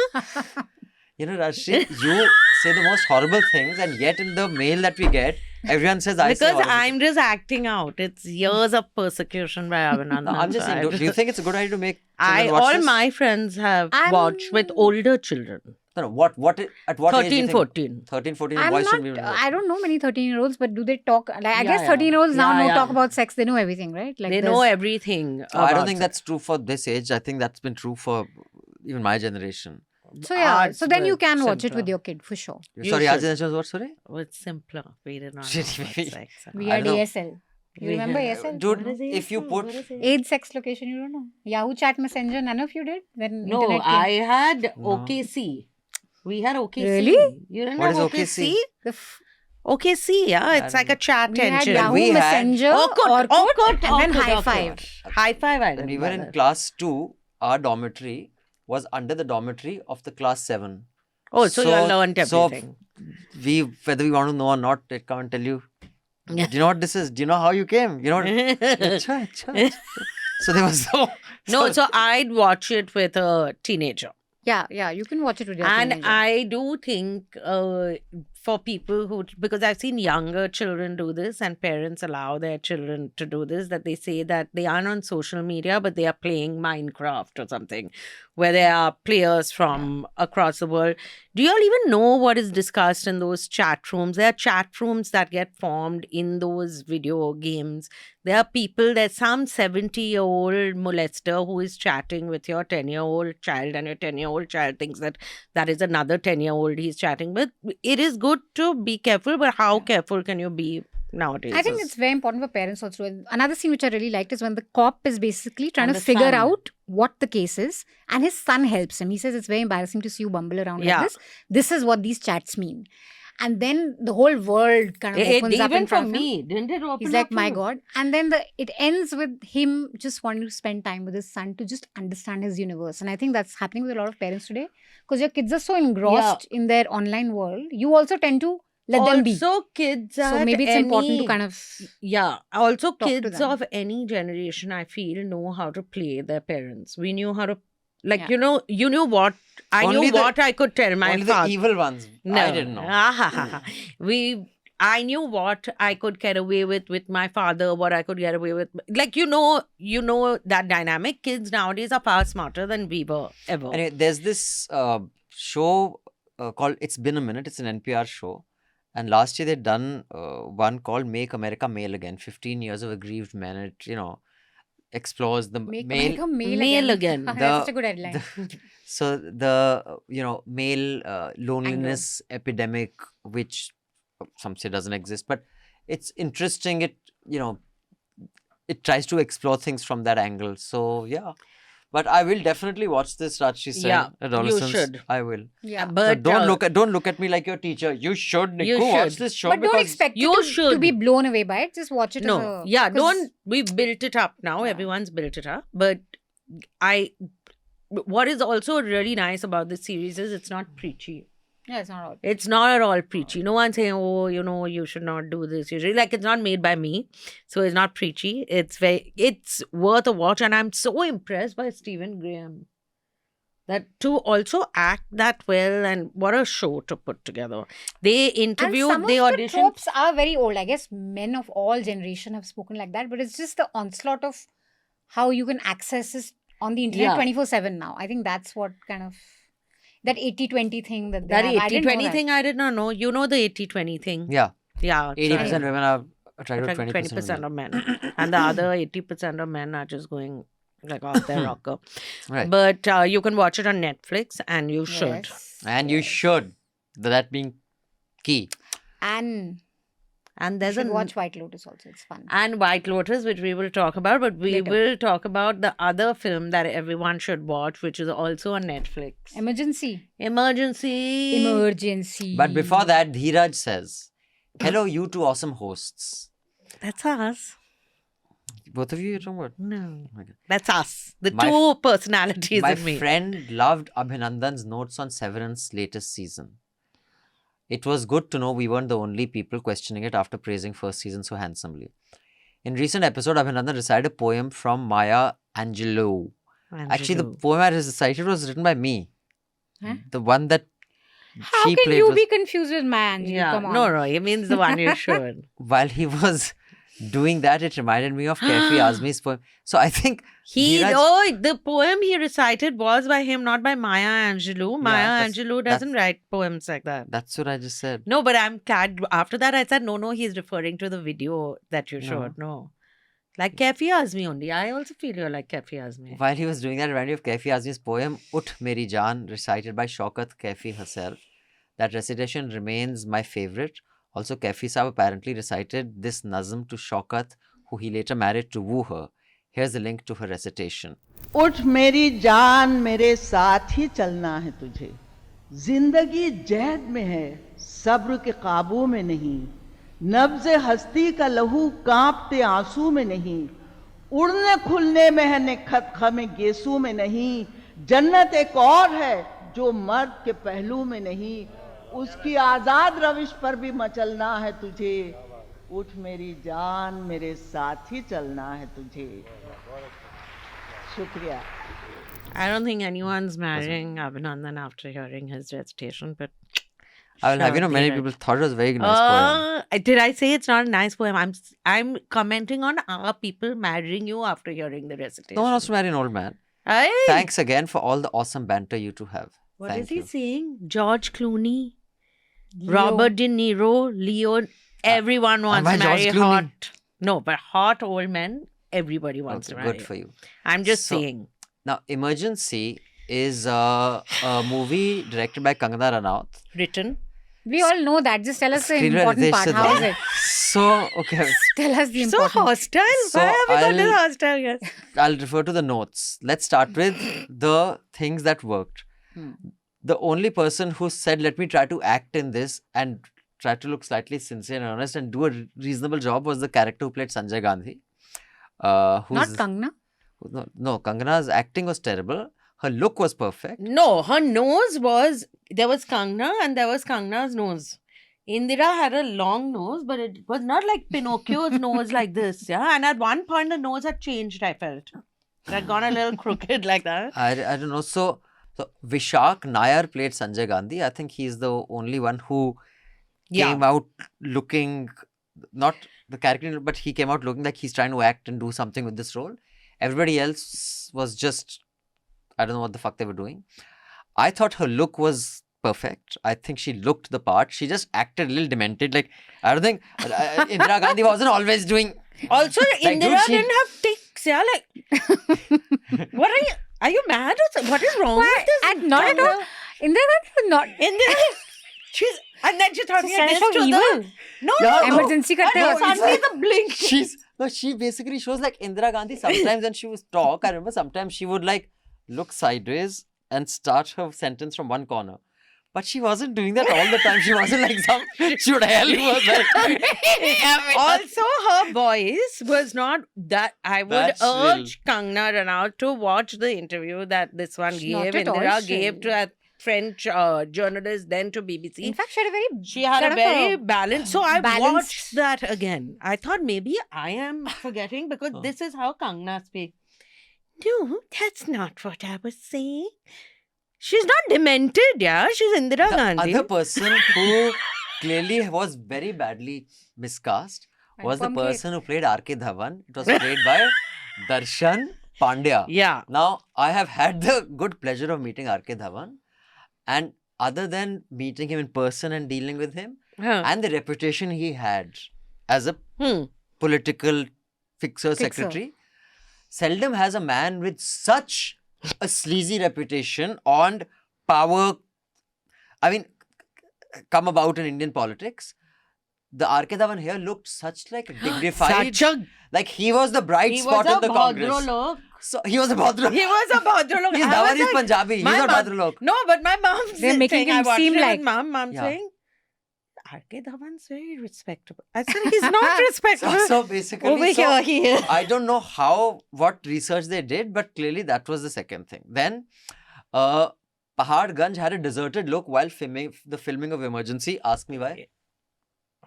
Rajshri, you say the most horrible things, and yet in the mail that we get, everyone says I say
Because
horrible
I'm just acting out. It's years of persecution by Abhinandan.
No, I'm just saying, do you think it's a good idea to make children
I
watch
all
this?
my friends have
I'm-
watched with older children.
No, what at what age do you
13,
think
14.
13, 14
I'm
boys should
not.
be
I don't know many 13-year-olds, but do they talk? Like, I
Yeah,
guess
yeah.
13-year-olds now
Yeah,
know
yeah.
talk about sex. They know everything, right? Like
They know
there's-
everything.
Oh, I don't
about
think
sex.
that's true for this age. I think that's been true for even my generation.
So yeah.
Ours
So then you
were
can watch it
simpler.
with your kid for sure.
You
Sorry, our
should.
generation was what? Sorry?
Oh, it's simpler. We did not
Shit,
know about
we-
sex. and
We
all.
I
had
don't know.
ASL. You
We
remember
had-
ASL?
Dude,
What is
if you
ASL?
put
What is ASL?
AIDS sex location. You don't know. Yahoo Chat Messenger. None of you did when
No,
internet came.
I had
No.
OKC. We had OKC.
Really?
You didn't
What
have
is
OKC?
OKC?
The f-
OKC, yeah. It's like a chat
we had
engine.
Yahoo
we had-
Messenger, Orkut, and then High
Orkut.
Five.
High Five, I
when
didn't
we were in
bother.
class 2, our dormitory was under the dormitory of the class 7.
Oh, so you learned
so
everything.
we, whether we want to know or not, it can't tell you. Do you know what this is? Do you know how you came? You know what? Acha, acha, acha. So there was
No, so I'd watch it with a teenager.
Yeah, you can watch it with your
And
teenager.
I do think for people who, because I've seen younger children do this and parents allow their children to do this, that they say that they aren't on social media, but they are playing Minecraft or something, where there are players from across the world. Do you all even know what is discussed in those chat rooms? There are chat rooms that get formed in those video games. There are people, there's some 70-year-old molester who is chatting with your 10-year-old child, and your 10-year-old child thinks that that is another 10-year-old he's chatting with. It is good to be careful, but how careful can you be nowadays?
I think it's very important for parents also. And another scene which I really liked is when the cop is basically trying
And
to
the
figure
son.
out what the case is, and his son helps him. He says it's very embarrassing to see you bumble around
Yeah.
like this. This is what these chats mean. And then the whole world kind of
It,
opens up
even
in
for
front of him.
me, didn't it open
He's like,
up
my
to-
God. And then it ends with him just wanting to spend time with his son to just understand his universe. And I think that's happening with a lot of parents today. Because your kids are so engrossed in their online world. You also tend to let them be.
Also, kids
So
at
maybe it's important to
any-
kind of...
Yeah. Also,
talk to
kids
them.
of any generation, I feel, know how to play their parents. We knew how to, like,
Yeah.
you knew what, I
Only
knew
the-
what I could tell my
only
father.
the evil ones.
No.
I didn't know.
I knew what I could get away with my father, what I could get away with. Like, you know that dynamic. Kids nowadays are far smarter than we were ever.
Anyway, there's this show called It's Been a Minute. It's an NPR show. And last year they'd done one called Make America Male Again. 15 years of aggrieved men. It, explores the
Make
male.
America male
Male
again.
again.
That's such a good headline.
So the male loneliness epidemic, which some say doesn't exist, but it's interesting. It tries to explore things from that angle. So yeah, but I will definitely watch this. Rajshi said,
Yeah, you
adolescents.
should.
I will.
Yeah.
But
Don't look at me like your teacher. You should.
You
Go watch
should.
this show
But don't
because
expect
you
you to
should.
be blown away by it. Just watch it as
No,
a...
yeah,
'cause-
don't. We've built it up now.
Yeah.
Everyone's built it up. But what is also really nice about this series is it's not preachy.
Yeah, it's not all.
It's not at all preachy. No one's saying, oh, you should not do this. Usually, like, it's not made by me. So it's not preachy. It's worth a watch. And I'm so impressed by Stephen Graham. That to also act that well, and what a show to put together. They interviewed,
and some
they
of the
auditioned.
tropes are very old. I guess men of all generation have spoken like that, but it's just the onslaught of how you can access this on the internet
Yeah.
24/7 now. I think that's what kind of that 80-20 thing that they
That
have. I didn't know
80-20
that.
thing, I did not know. You know the 80-20 thing.
yeah,
Yeah.
80% women are attracted to
attract
20%
20% of men. And the other 80% of men are just going like off their rocker.
Right.
But you can watch it on Netflix, and you should.
Yes.
And you should. That being key.
And
And
you
there's
should
a
watch White Lotus also. It's fun.
and White Lotus, which we will talk about, but we
Later.
will talk about the other film that everyone should watch, which is also on Netflix.
Emergency.
Emergency.
But before that, Dheeraj says, hello, you two awesome hosts.
That's us.
Both of you, you're talking about?
No.
Okay.
That's us. The
My
two personalities
My
in me.
friend loved Abhinandan's notes on Severance's latest season. It was good to know we weren't the only people questioning it after praising first season so handsomely. In recent episode, Abhinandan recited a poem from Maya Angelou. Actually, the poem I recited was written by me.
Huh?
The one that
How
she
can
played
you
was
be confused with Maya Angelou?
Yeah.
Come on.
No, it means the one you should.
while he was doing that, it reminded me of Kaifi Azmi's poem. So I think
The poem he recited was by him, not by Maya Angelou. Maya Angelou doesn't write poems like that.
That's what I just said.
No, but I'm glad. After that, I said, no, he's referring to the video that you showed. No. Like Kaifi Azmi only. I also feel you're like Kaifi Azmi.
While he was doing that, it reminded me of Kaifi Azmi's poem, Ut Meri Jaan, recited by Shaukat Kaifi herself. That recitation remains my favorite. Also, Kaifi Saab apparently recited this nazm to Shaukat, who he later married to woo her. Here's a link to her recitation.
उठ मेरी जान मेरे साथ ही चलना है तुझे, जिंदगी जहद में है सब्र के काबू में नहीं, नब्ज़ हस्ती का लहू कांपते आंसू में नहीं, उड़ने खुलने में है निखत खमे गेसू में नहीं, जन्नत एक और है जो मर्द के पहलू में नहीं, उसकी आजाद रविश पर भी मचलना है तुझे, उठ मेरी जान मेरे साथ ही चलना है तुझे. शुक्रिया.
I don't think anyone's marrying Abhinandan after hearing his recitation, but
I will have, many people thought it was a very nice poem.
Did I say it's not a nice poem? I'm commenting on our people marrying you after hearing the recitation.
No one wants to marry an old man.
Aye.
Thanks again for all the awesome banter you two have.
What
Thank
is he
you.
saying? George Clooney, Robert De Niro, Leo. Everyone wants to
Am I
marry
George Clooney?
hot. No, but hot old men. Everybody wants to marry.
Good for you.
I'm just
So,
saying.
Now, Emergency is a movie directed by Kangana Ranaut.
Written.
We all know that. Just tell us the
Screenwriter
important part.
Ritesh
How is
Siddharth.
it?
So, okay,
Tell us the
So
important.
hostile.
So
Why have we got this
I'll-
hostile? Yes.
I'll refer to the notes. Let's start with the things that worked. The only person who said, let me try to act in this and try to look slightly sincere and honest and do a reasonable job was the character who played Sanjay Gandhi.
Not Kangna.
No, Kangana's acting was terrible. Her look was perfect.
No, her nose was, there was Kangna and there was Kangna's nose. Indira had a long nose, but it was not like Pinocchio's nose like this. Yeah. And at one point, the nose had changed, I felt. It had gone a little crooked like that.
I don't know. So Vishak Nair played Sanjay Gandhi. I think he's the only one who came out looking, not the character, but he came out looking like he's trying to act and do something with this role. Everybody else was just, I don't know what the fuck they were doing. I thought her look was perfect. I think she looked the part. She just acted a little demented. Like, I don't think Indira Gandhi wasn't always doing.
Also,
Like, dude,
Indira
she-
didn't have tics. Yeah. Like, what are you? Are you mad or something? What is wrong with this?
And not at all. Indira Gandhi was not.
Indira, she's, and then she's talking
She's trying to
this
show
to
evil.
the. No,
Yeah,
no,
no.
Emergency
And
करते
then
वक्त.
suddenly the blink.
She basically shows like Indira Gandhi. Sometimes when she would talk, I remember sometimes she would like look sideways and start her sentence from one corner. But she wasn't doing that all the time. She wasn't like some should hell who was like.
Also, her voice was not that. I would
That's
urge Kangna Ranaut to watch the interview that this one
Not
gave.
at all,
Indira
she-
gave to a French journalist, then to BBC.
In fact, she had a very.
She had
kind
a
of
very balanced. So I
balanced-
watched that again. I thought maybe I am forgetting because this is how Kangna speaks. No, that's not what I was saying. She's not demented, yeah. She's Indira
The
Gandhi.
other person who clearly was very badly miscast was the
Anupam Kher.
person who played R.K. Dhawan. It was played by Darshan Pandya.
Yeah.
Now, I have had the good pleasure of meeting R.K. Dhawan. And other than meeting him in person and dealing with him,
Huh.
and the reputation he had as a
Hmm.
political fixer secretary, seldom has a man with such a sleazy reputation and power, I mean, come about in Indian politics. The R.K. Dhawan here looked such like dignified,
Such a
like he was the bright
he
spot
was a
in the Congress.
Bhadralok.
So he was a Bhadralok.
He was a Bhadralok.
He's
I was
Dhawan is
like,
Punjabi. He's
my
not
mom-
Bhadralok.
No, but my mom
They're making
saying,
him
I watched
seem
it
like-
with mom
Yeah.
saying, R.K. Dhawan's very respectable. I said, he's not respectable.
So basically,
Over here, he is.
I don't know what research they did, but clearly that was the second thing. Then, Paharganj had a deserted look while filming of Emergency. Ask me why.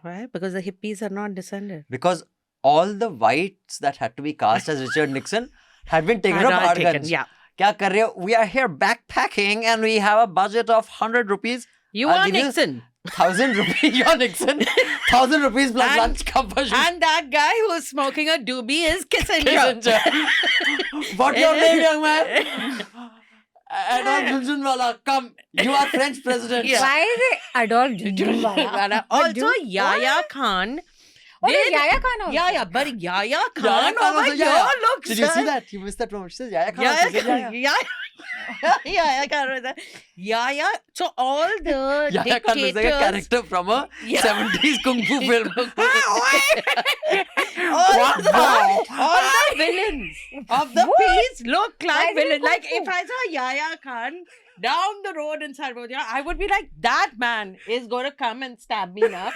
Why? Because the hippies are not descended.
Because all the whites that had to be cast as Richard Nixon had been taken
Are
from
not taken,
Paharganj.
yeah.
Kya kar rahe ho? We are here backpacking and we have a budget of 100 rupees.
You
I'll
are
give you
Nixon.
1,000 rupees. You're Nixon. 1,000 rupees plus
And-
lunch compulsion.
And that guy who's smoking a doobie is Kissinger.
What your name, young man? Adolf Junjunwala, come. You are French president.
Yeah.
Why is it Adolf Junjunwala?
Also, Yahya Khan.
Oh, there's
did-
Yahya Khan also.
Yeah, but Yahya
Yahya
Khan
Khan
over
also,
here
yeah.
looks.
Did you see that? You missed that promo. She says Yahya Khan.
Yahya
She said
Khan. Yahya Khan was there. Yahya. So all the
Yahya Khan looks like a
dictators.
character from a
Yeah.
70s kung fu film.
all the villains of the piece look
Why
like
is it
villains. Like
kung
if I saw Yahya Khan down the road in Sarvodaya, I would be like, that man is going to come and stab me now.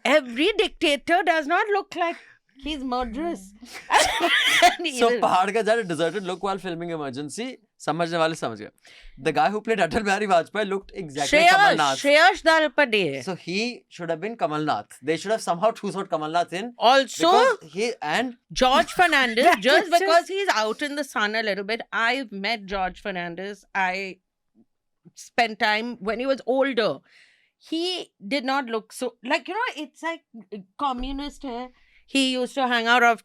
Every dictator does not look like he's murderous. And
So
even-
Pahad ka judge deserted look while filming Emergency. समझने वाले समझ गए. The guy who played Atal Bihari Vajpayee looked exactly like Kamal Nath.
Shreyash Dalpade.
So he should have been Kamal Nath. They should have somehow choosed Kamal Nath in.
Also,
Because he and
George Fernandez,
That
just
was
because he's out in the sun a little bit. I've met George Fernandez. I spent time when he was older. He did not look so like, it's like communist hair. He used to hang out of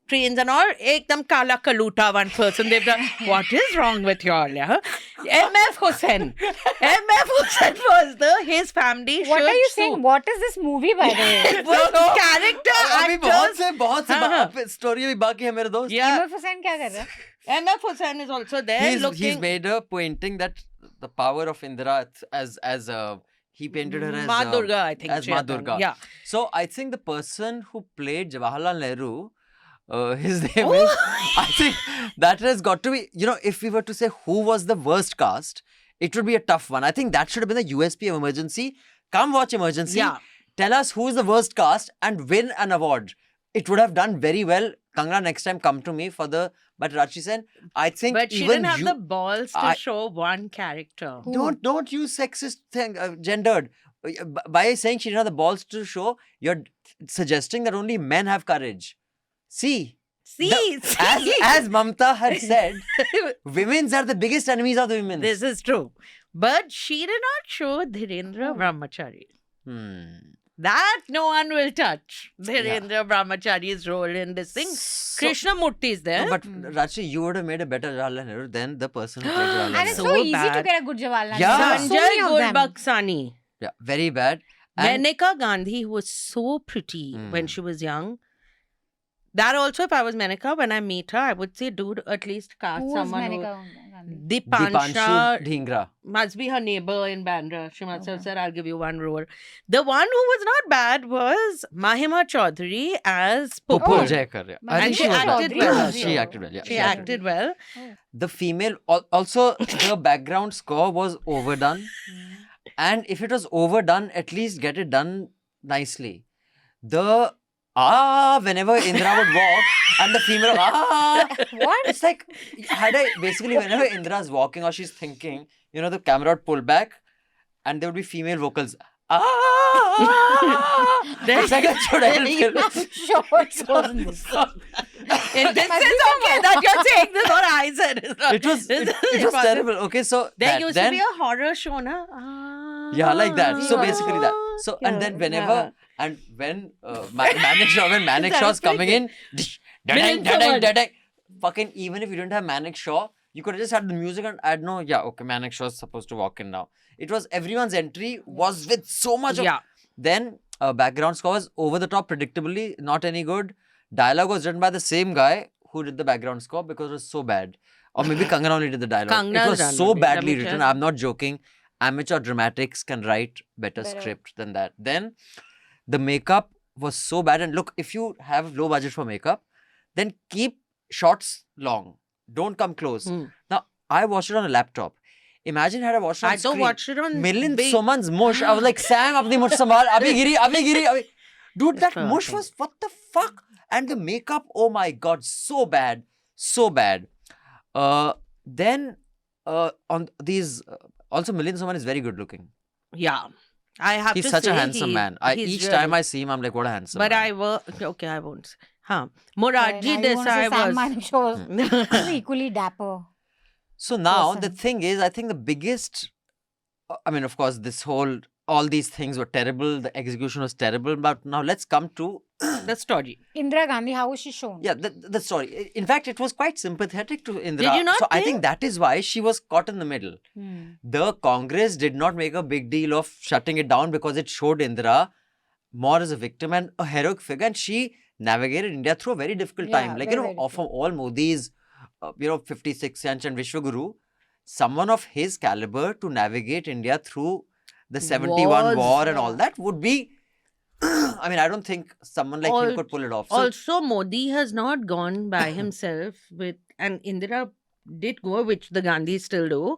trains and all. Ekdam kala kaluta, one person. They've done, what is wrong with you all? Yeah? MF Hussain. MF Hussain was his family.
What
should
are you
sue.
saying? What is this movie, by the way?
It was character
अभी बहुत
actors.
से
हाँ.
Story अभी बाकी है मेरे दोस्त.
Yeah.
Imran Hussain क्या कर रहा है?
MF Hussain is also there
He's
looking.
made her pointing that the power of Indira as he painted her as
Ma Durga, I think.
as
she
Ma
had done.
Durga.
Yeah.
So I think the person who played Jawaharlal Nehru, his name is, I think that has got to be, if we were to say who was the worst cast, it would be a tough one. I think that should have been the USP of Emergency. Come watch Emergency.
Yeah.
Tell us who is the worst cast and win an award. It would have done very well. Kangana, next time come to me for the. But Rachi Sen, I think
But she
even
didn't have
you
the balls to
I-
show one character.
don't use sexist thing, gendered. By saying she didn't have the balls to show, you're suggesting that only men have courage. See,
See,
as Mamta had said, women's are the biggest enemies of the women.
this is true. But she did not show Dhirendra Brahmachari. That no one will touch. Dhirendra Brahmachari's role in this thing. Krishnamurti is there.
No, but Rachi, you would have made a better Jawaharlal Nehru than the person who played Jawaharlal
And
Nehru.
it's
So
so easy to
bad.
get a good Jawaharlal.
Yeah.
There are so
Sanjay
many of them.
Gulbaksani.
Yeah, very bad. And
Menika Gandhi, who was so pretty when she was young. That also, if I was Menika, when I meet her, I would say, dude, at least cast
Who was
someone
Menika Gandhi?
Dipansha
Dhingra.
must be her neighbor in Bandra. She must have said, I'll give you one role. The one who was not bad was Mahima Chaudhary as
Pupul
Pupul.
Jayakar. Yeah.
And
I think
she
was
acted
bad.
well.
She acted well. Yeah,
She acted well.
The female, also the background score was overdone. And if it was overdone, at least get it done nicely. The whenever Indra would walk and the female
What?
it's like basically whenever Indra's walking or she's thinking, the camera would pull back and there would be female vocals. It's like a chudai film.
I'm sure it wasn't this.
This is okay that you're saying this what I said. It's not-
It was
this is
it was
impossible.
terrible. Okay, so
There used to
then,
be a horror show, na?
yeah, like that. So
Yeah.
basically that. So and then whenever and when Manik Shaw's coming in,
Villain forward.
fucking even if you didn't have Manik Shaw, you could have just had the music and I'd know, yeah, okay, Manik Shaw's supposed to walk in now. It was everyone's entry was with so much of.
Yeah.
Then background score was over the top, predictably not any good. Dialogue was written by the same guy who did the background score because it was so bad. Or maybe Kangana only did the dialogue.
Kangana's
It was
done
so
it.
badly
Let me
written.
check.
I'm not joking. Amateur dramatics can write better
Better.
script than that. Then the makeup was so bad. And look, if you have low budget for makeup, then keep shots long. Don't come close. Now, I watched it on a laptop. Imagine had I watched it on
I don't
screen.
watch it on
Milind
big.
Soman's mush. I was like, Sang, apni mush sambhal. Abhi giri, abhi giri, abhi. Dude, that
Fair
mush
thing.
was, what the fuck? And the makeup, oh my god, so bad. So bad. Then, on these, also Milind Soman is very good looking.
Yeah. I have
He's
to
such
say
a handsome man.
he's
Each
really-
time I see him, I'm like, what a handsome
But
man.
I will. Okay, I won't. Huh. Morarji
Now you wanna say
Desai
Sam
was.
Manekshaw was equally dapper.
So now, the
person.
thing is, I think the biggest I mean, of course, all these things were terrible. The execution was terrible. But now let's come to
The story.
Indira Gandhi, how was she shown?
yeah, the story. In fact, it was quite sympathetic to Indira.
you not
so I
think?
think that is why she was caught in the middle. The Congress did not make a big deal of shutting it down because it showed Indira more as a victim and a heroic figure, and she navigated India through a very difficult
Yeah,
time. Like,
very, very
from all Modi's, 56 inch and Vishwaguru, someone of his caliber to navigate India through the 71
Wars,
war and all
yeah.
that would be. I mean, I don't think someone like him could pull it off. So,
Also, Modi has not gone by himself and Indira did go, which the Gandhis still do,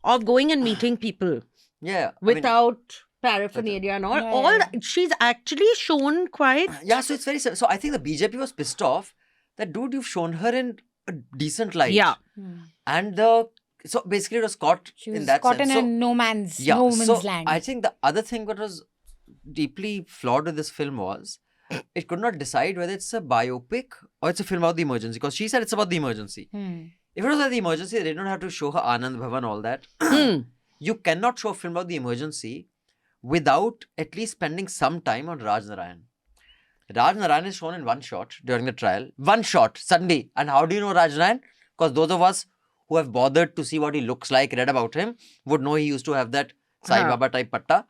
of going and meeting people
yeah. I mean,
without paraphernalia and all.
Yeah,
all
yeah.
that- she's actually shown quite.
yeah, so it's very. So I think the BJP was pissed off that, dude, you've shown her in a decent light.
Yeah.
And so basically it was caught
She
in
was
that
caught
sense.
in
So,
a no man's
so
land.
I think the other thing that was deeply flawed with this film was it could not decide whether it's a biopic or it's a film about the emergency, because she said it's about the emergency. If it was about the emergency, they didn't have to show her Anand Bhavan, all that. You cannot show a film about the emergency without at least spending some time on Raj Narayan. Raj Narayan is shown in one shot during the trial. One shot, suddenly. And how do you know Raj Narayan? Because those of us who have bothered to see what he looks like, read about him, would know he used to have that Sai Baba type patta.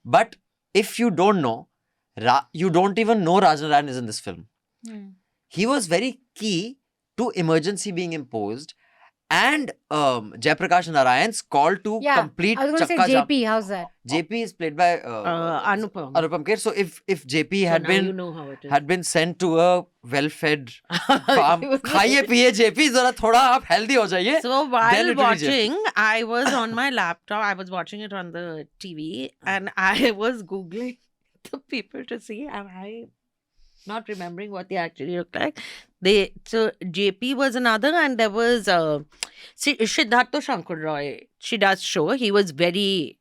But if you don't know, you don't even know Raj Narayan is in this film. He was very key to emergency being imposed and Jayaprakash Narayan's call to complete
I was going to say
Chakka Jam.
JP, how's that?
JP is played by
Anupam.
Anupam Kher. So if JP
So
had
now you
been
know how it is.
had been sent to a well-fed farm, खाइए पिए JP, जरा थोड़ा आप healthy हो जाइए.
So
Then
while
it will be
watching, I was on my laptop. I was watching it on the TV, and I was googling the people to see. Am I not remembering what they actually look like? So JP was another, and there was Siddhartha Shankar Roy. She does show. He was very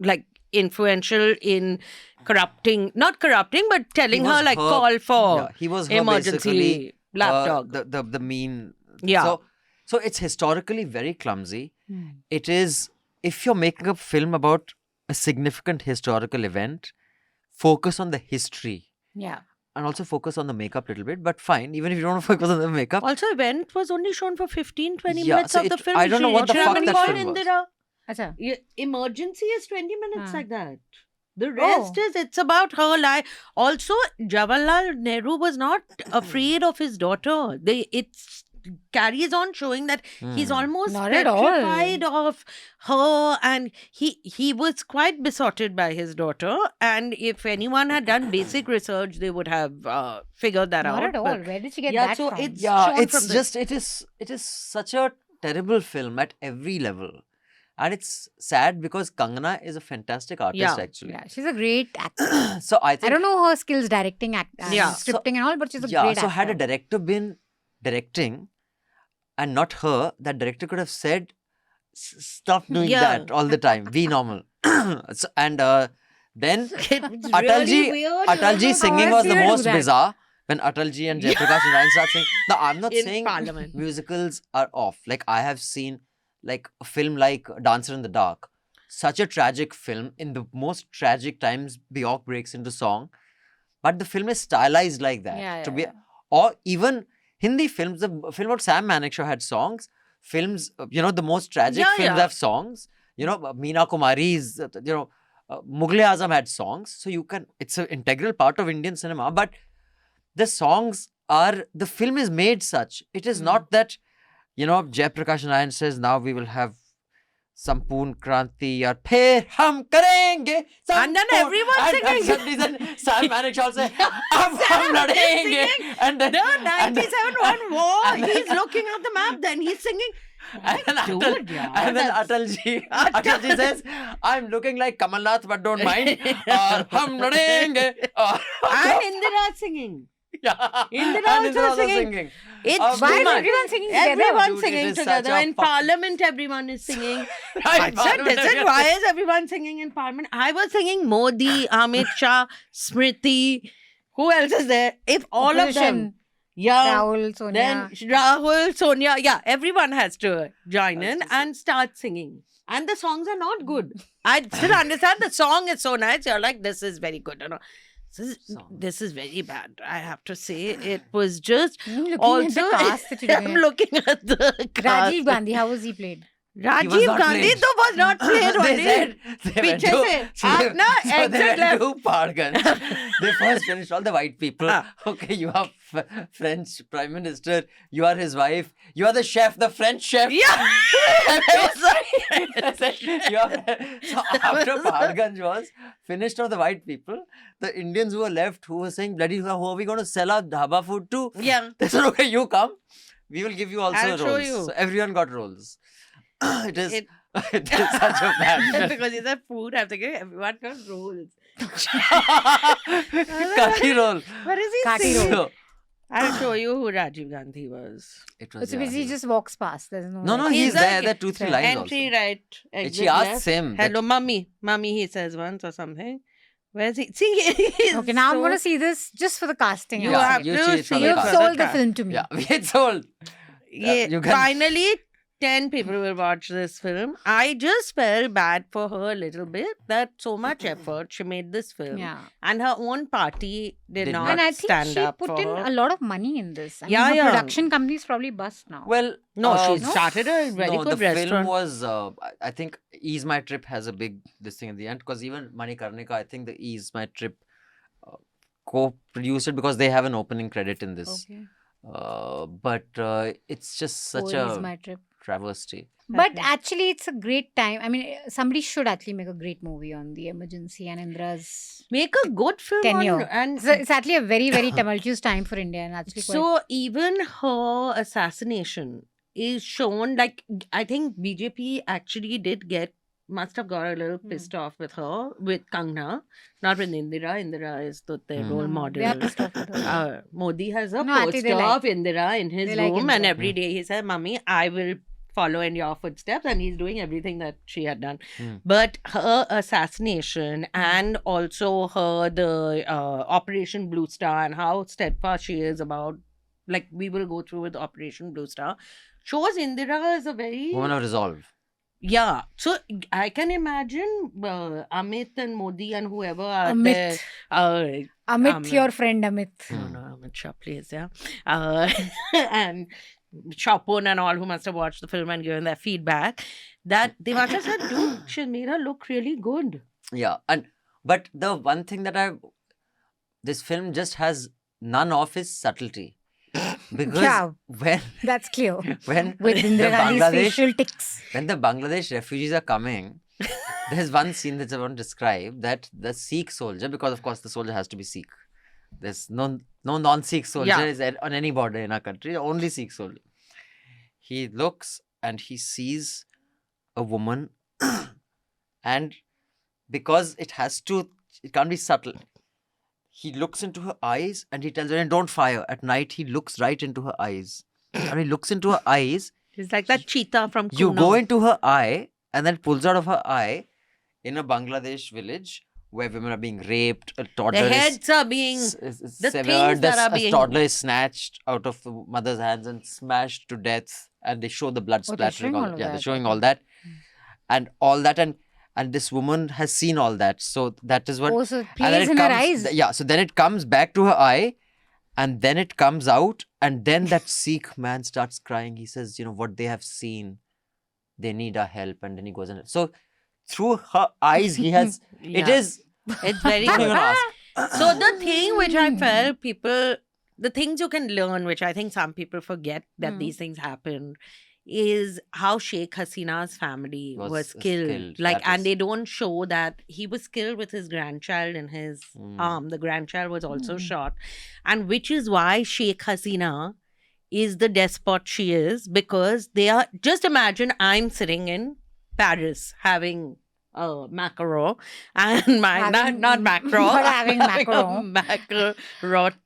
like influential in not corrupting, but telling
was
her like
her-
call for
he was her basically,
emergency lapdog.
the mean.
Yeah.
So it's historically very clumsy. It is, if you're making a film about a significant historical event, focus on the history.
Yeah.
And also focus on the makeup a little bit, but fine, even if you don't want to focus on the makeup.
Also, event was only shown for 15-20
Yeah,
minutes
so
of the
it-
film.
I don't know what the
Should
fuck
have
that
been
film was.
Indira.
Acha.
Emergency is 20 minutes
Ah.
like that. The rest it's about her life. Also, Jawaharlal Nehru was not afraid of his daughter. It carries on showing that he's almost
Not at all.
petrified of her, and he was quite besotted by his daughter. And if anyone had done basic research, they would have figured that
Not
out.
at all.
But-
Where did she get
yeah,
that
so
from?
it's
Yeah,
shown
it's
from the-
just it is such a terrible film at every level, and it's sad because Kangana is a fantastic artist
Yeah.
actually.
Yeah, she's a great actor.
So I think
I don't know her skills directing,
Yeah.
scripting and all, but she's a
yeah.
great
So
actor.
had a director been directing, and not her, that director could have said, "Stop doing
Yeah.
that all the time. Be normal." And then
It's
Atalji,
really weird.
Atalji singing
I've
was
seen
the
her do
most
that.
bizarre when Atalji and Jayaprakash Narayan start singing. No, I'm not
In
saying
Parliament.
musicals are off. Like I have seen like a film like Dancer in the Dark, such a tragic film. In the most tragic times, Bjork breaks into song, but the film is stylized like that.
Yeah,
to
yeah,
be,
yeah.
or even Hindi films. The film about Sam Manekshaw had songs. Films, the most tragic
Yeah,
films
yeah.
have songs. Meena Kumari's, Mughal Azam had songs. So it's an integral part of Indian cinema. But the songs the film is made such. It is not that, Jayaprakash Narayan says, now we will have Sampoon Kranti or Phir Hum Karenge.
And then everyone's singing.
suddenly then Sam Manekshaw will say, Ab Hum Ladenge. And then,
The 97-1 war. He's looking at the map. Then he's singing.
And then,
Dude, yeah,
and then
that's-
Atalji says, I'm looking like Kamal Nath, but don't mind. Or Hum Ladenge.
And Indira singing.
Yeah.
Indira
And
also singing. It's
Of
Why
too
is
much.
everyone singing together?
Everyone
Dude, it
singing
is such
together.
a
In
fuck-
Parliament, everyone is singing.
Right,
I said, this is why is everyone singing in Parliament? I was singing Modi, Amit Shah, Smriti. Who else is there? If all of them.
Opposition,
Yeah.
Rahul, Sonia.
Then Rahul, Sonia. Yeah, everyone has to join in and start singing. And the songs are not good. I still understand the song is so nice. You're like, this is very good. You know, this is very bad. I have to say, it was just
I'm looking
also.
at the cast that you're
I'm
doing it.
looking at the cast.
Rajiv Gandhi, how was he played?
Rajiv
not
Gandhi
played.
तो was not played.
they
only.
said they went
पीछे
to,
से,
so
आप
they,
ना
so they
exit
went
left.
to Padganj. They first finished all the white people.
Ah.
Okay, you are French Prime Minister. You are his wife. You are the chef, the French chef.
Yeah.
You are, so after Padganj was finished of the white people, the Indians who were left, who were saying, bloody, who are we going to sell our dhaba food to?
Yeah.
They said, okay, you come. We will give you also
I'll
roles.
show you.
So everyone got roles. It is
It-
it is such a bad film.
Because he said food, I'm thinking everyone got rolls.
Kaki roll.
What is he
Kati
saying?
roll.
So,
I'll show you who Rajiv Gandhi was.
it was.
So
yeah,
basically, he
he-
just walks past. There's no.
no,
He's
he's
like-
there. There are 2-3 lines
Entry
also.
right.
And
Exit
she asks
left.
him. that-
Hello, mummy. Mummy, he says once or something. Where's he? See, he's
Okay, now I'm
so-
going to see this just for the casting.
You
Yeah,
have
you
to
see it from
see
the
You
it
have
cast.
for
sold the
cast.
film to me.
Yeah, it's sold.
Yeah,
you can-
finally, 10 people will watch this film. I just felt bad for her a little bit that so much effort she made this film.
Yeah.
And her own party did
Did
not
not.
And I think
stand
she
up
put
for
in
her.
a lot of money in this. I
Yeah,
mean, her
yeah.
production company is probably bust now.
Well,
No, she
No?
started a very
no,
good
the film
restaurant.
was. I think Ease My Trip has a big this thing at the end because even Manikarnika, I think the Ease My Trip co-produced it because they have an opening credit in this.
Okay.
But it's just such
Oh, is
a
my trip.
travesty.
But
Okay.
actually, it's a great time. I mean, somebody should actually make a great movie on the emergency and Indra's
Make a good film
tenure.
on, and
So it's actually a very, very tumultuous time for India, and actually quite.
so even her assassination is shown like I think BJP actually must have got a little pissed off with her, with Kangna, not with Indira. Indira is their
Hmm.
role
No,
model.
they are pissed off with her.
Modi has a
No, actually
poster
they like-
of Indira in his
they like
room, and
Indira.
every day he said, "Mummy, I will follow in your footsteps," and he's doing everything that she had done.
Hmm.
But her assassination and also the Operation Blue Star and how steadfast she is about, like we will go through with Operation Blue Star, shows Indira as a very
Woman of resolve.
yeah. So I can imagine Amit and Modi and whoever are
Amit.
there.
Amit,
Amit.
your friend Amit.
No, no, Amit Shah, please, yeah. And Chopin and all who must have watched the film and given their feedback, that they must have said, dude, she made her look really good.
Yeah, but the one thing that this film just has none of is subtlety. Because
Yeah.
when
That's clear.
when
With
the
Indira Gandhi's
Bangladesh
facial tics.
when the Bangladesh refugees are coming, there's one scene that I want to describe that the Sikh soldier, because of course the soldier has to be Sikh. There's no non-Sikh soldier
Yeah.
is on any border in our country, only Sikh soldier. He looks and he sees a woman and because it can't be subtle. He looks into her eyes and he tells her, don't fire. At night, he looks right into her eyes. And he looks into her eyes.
It's like that cheetah from
You
Kuno.
go into her eye and then pulls out of her eye in a Bangladesh village where women are being raped, a toddler
The
is
heads are being...
severed,
things that are
a
being-
toddler is snatched out of the mother's hands and smashed to death, and they show the blood
Oh, they're
splattering.
showing all of
They're
that.
showing all that, and all that, and this woman has seen all that. So that is what.
Oh, so it
and then
plays
it
in her
comes-
eyes.
Yeah, so then it comes back to her eye, and then it comes out, and then that Sikh man starts crying. He says, what they have seen, they need our help, and then he goes in. So through her eyes, he has. It
Yeah.
is.
It's very
Don't
good.
even ask.
So the thing which I felt the things you can learn, which I think some people forget that
Mm.
these things happen, is how Sheikh Hasina's family was killed.
killed.
Like,
That
and
is-
they don't show that he was killed with his grandchild in his arm. The grandchild was also shot, and which is why Sheikh Hasina is the despot she is, because they are. Just imagine I'm sitting in Paris having macaron and my
Having-
not macro
not having macaron.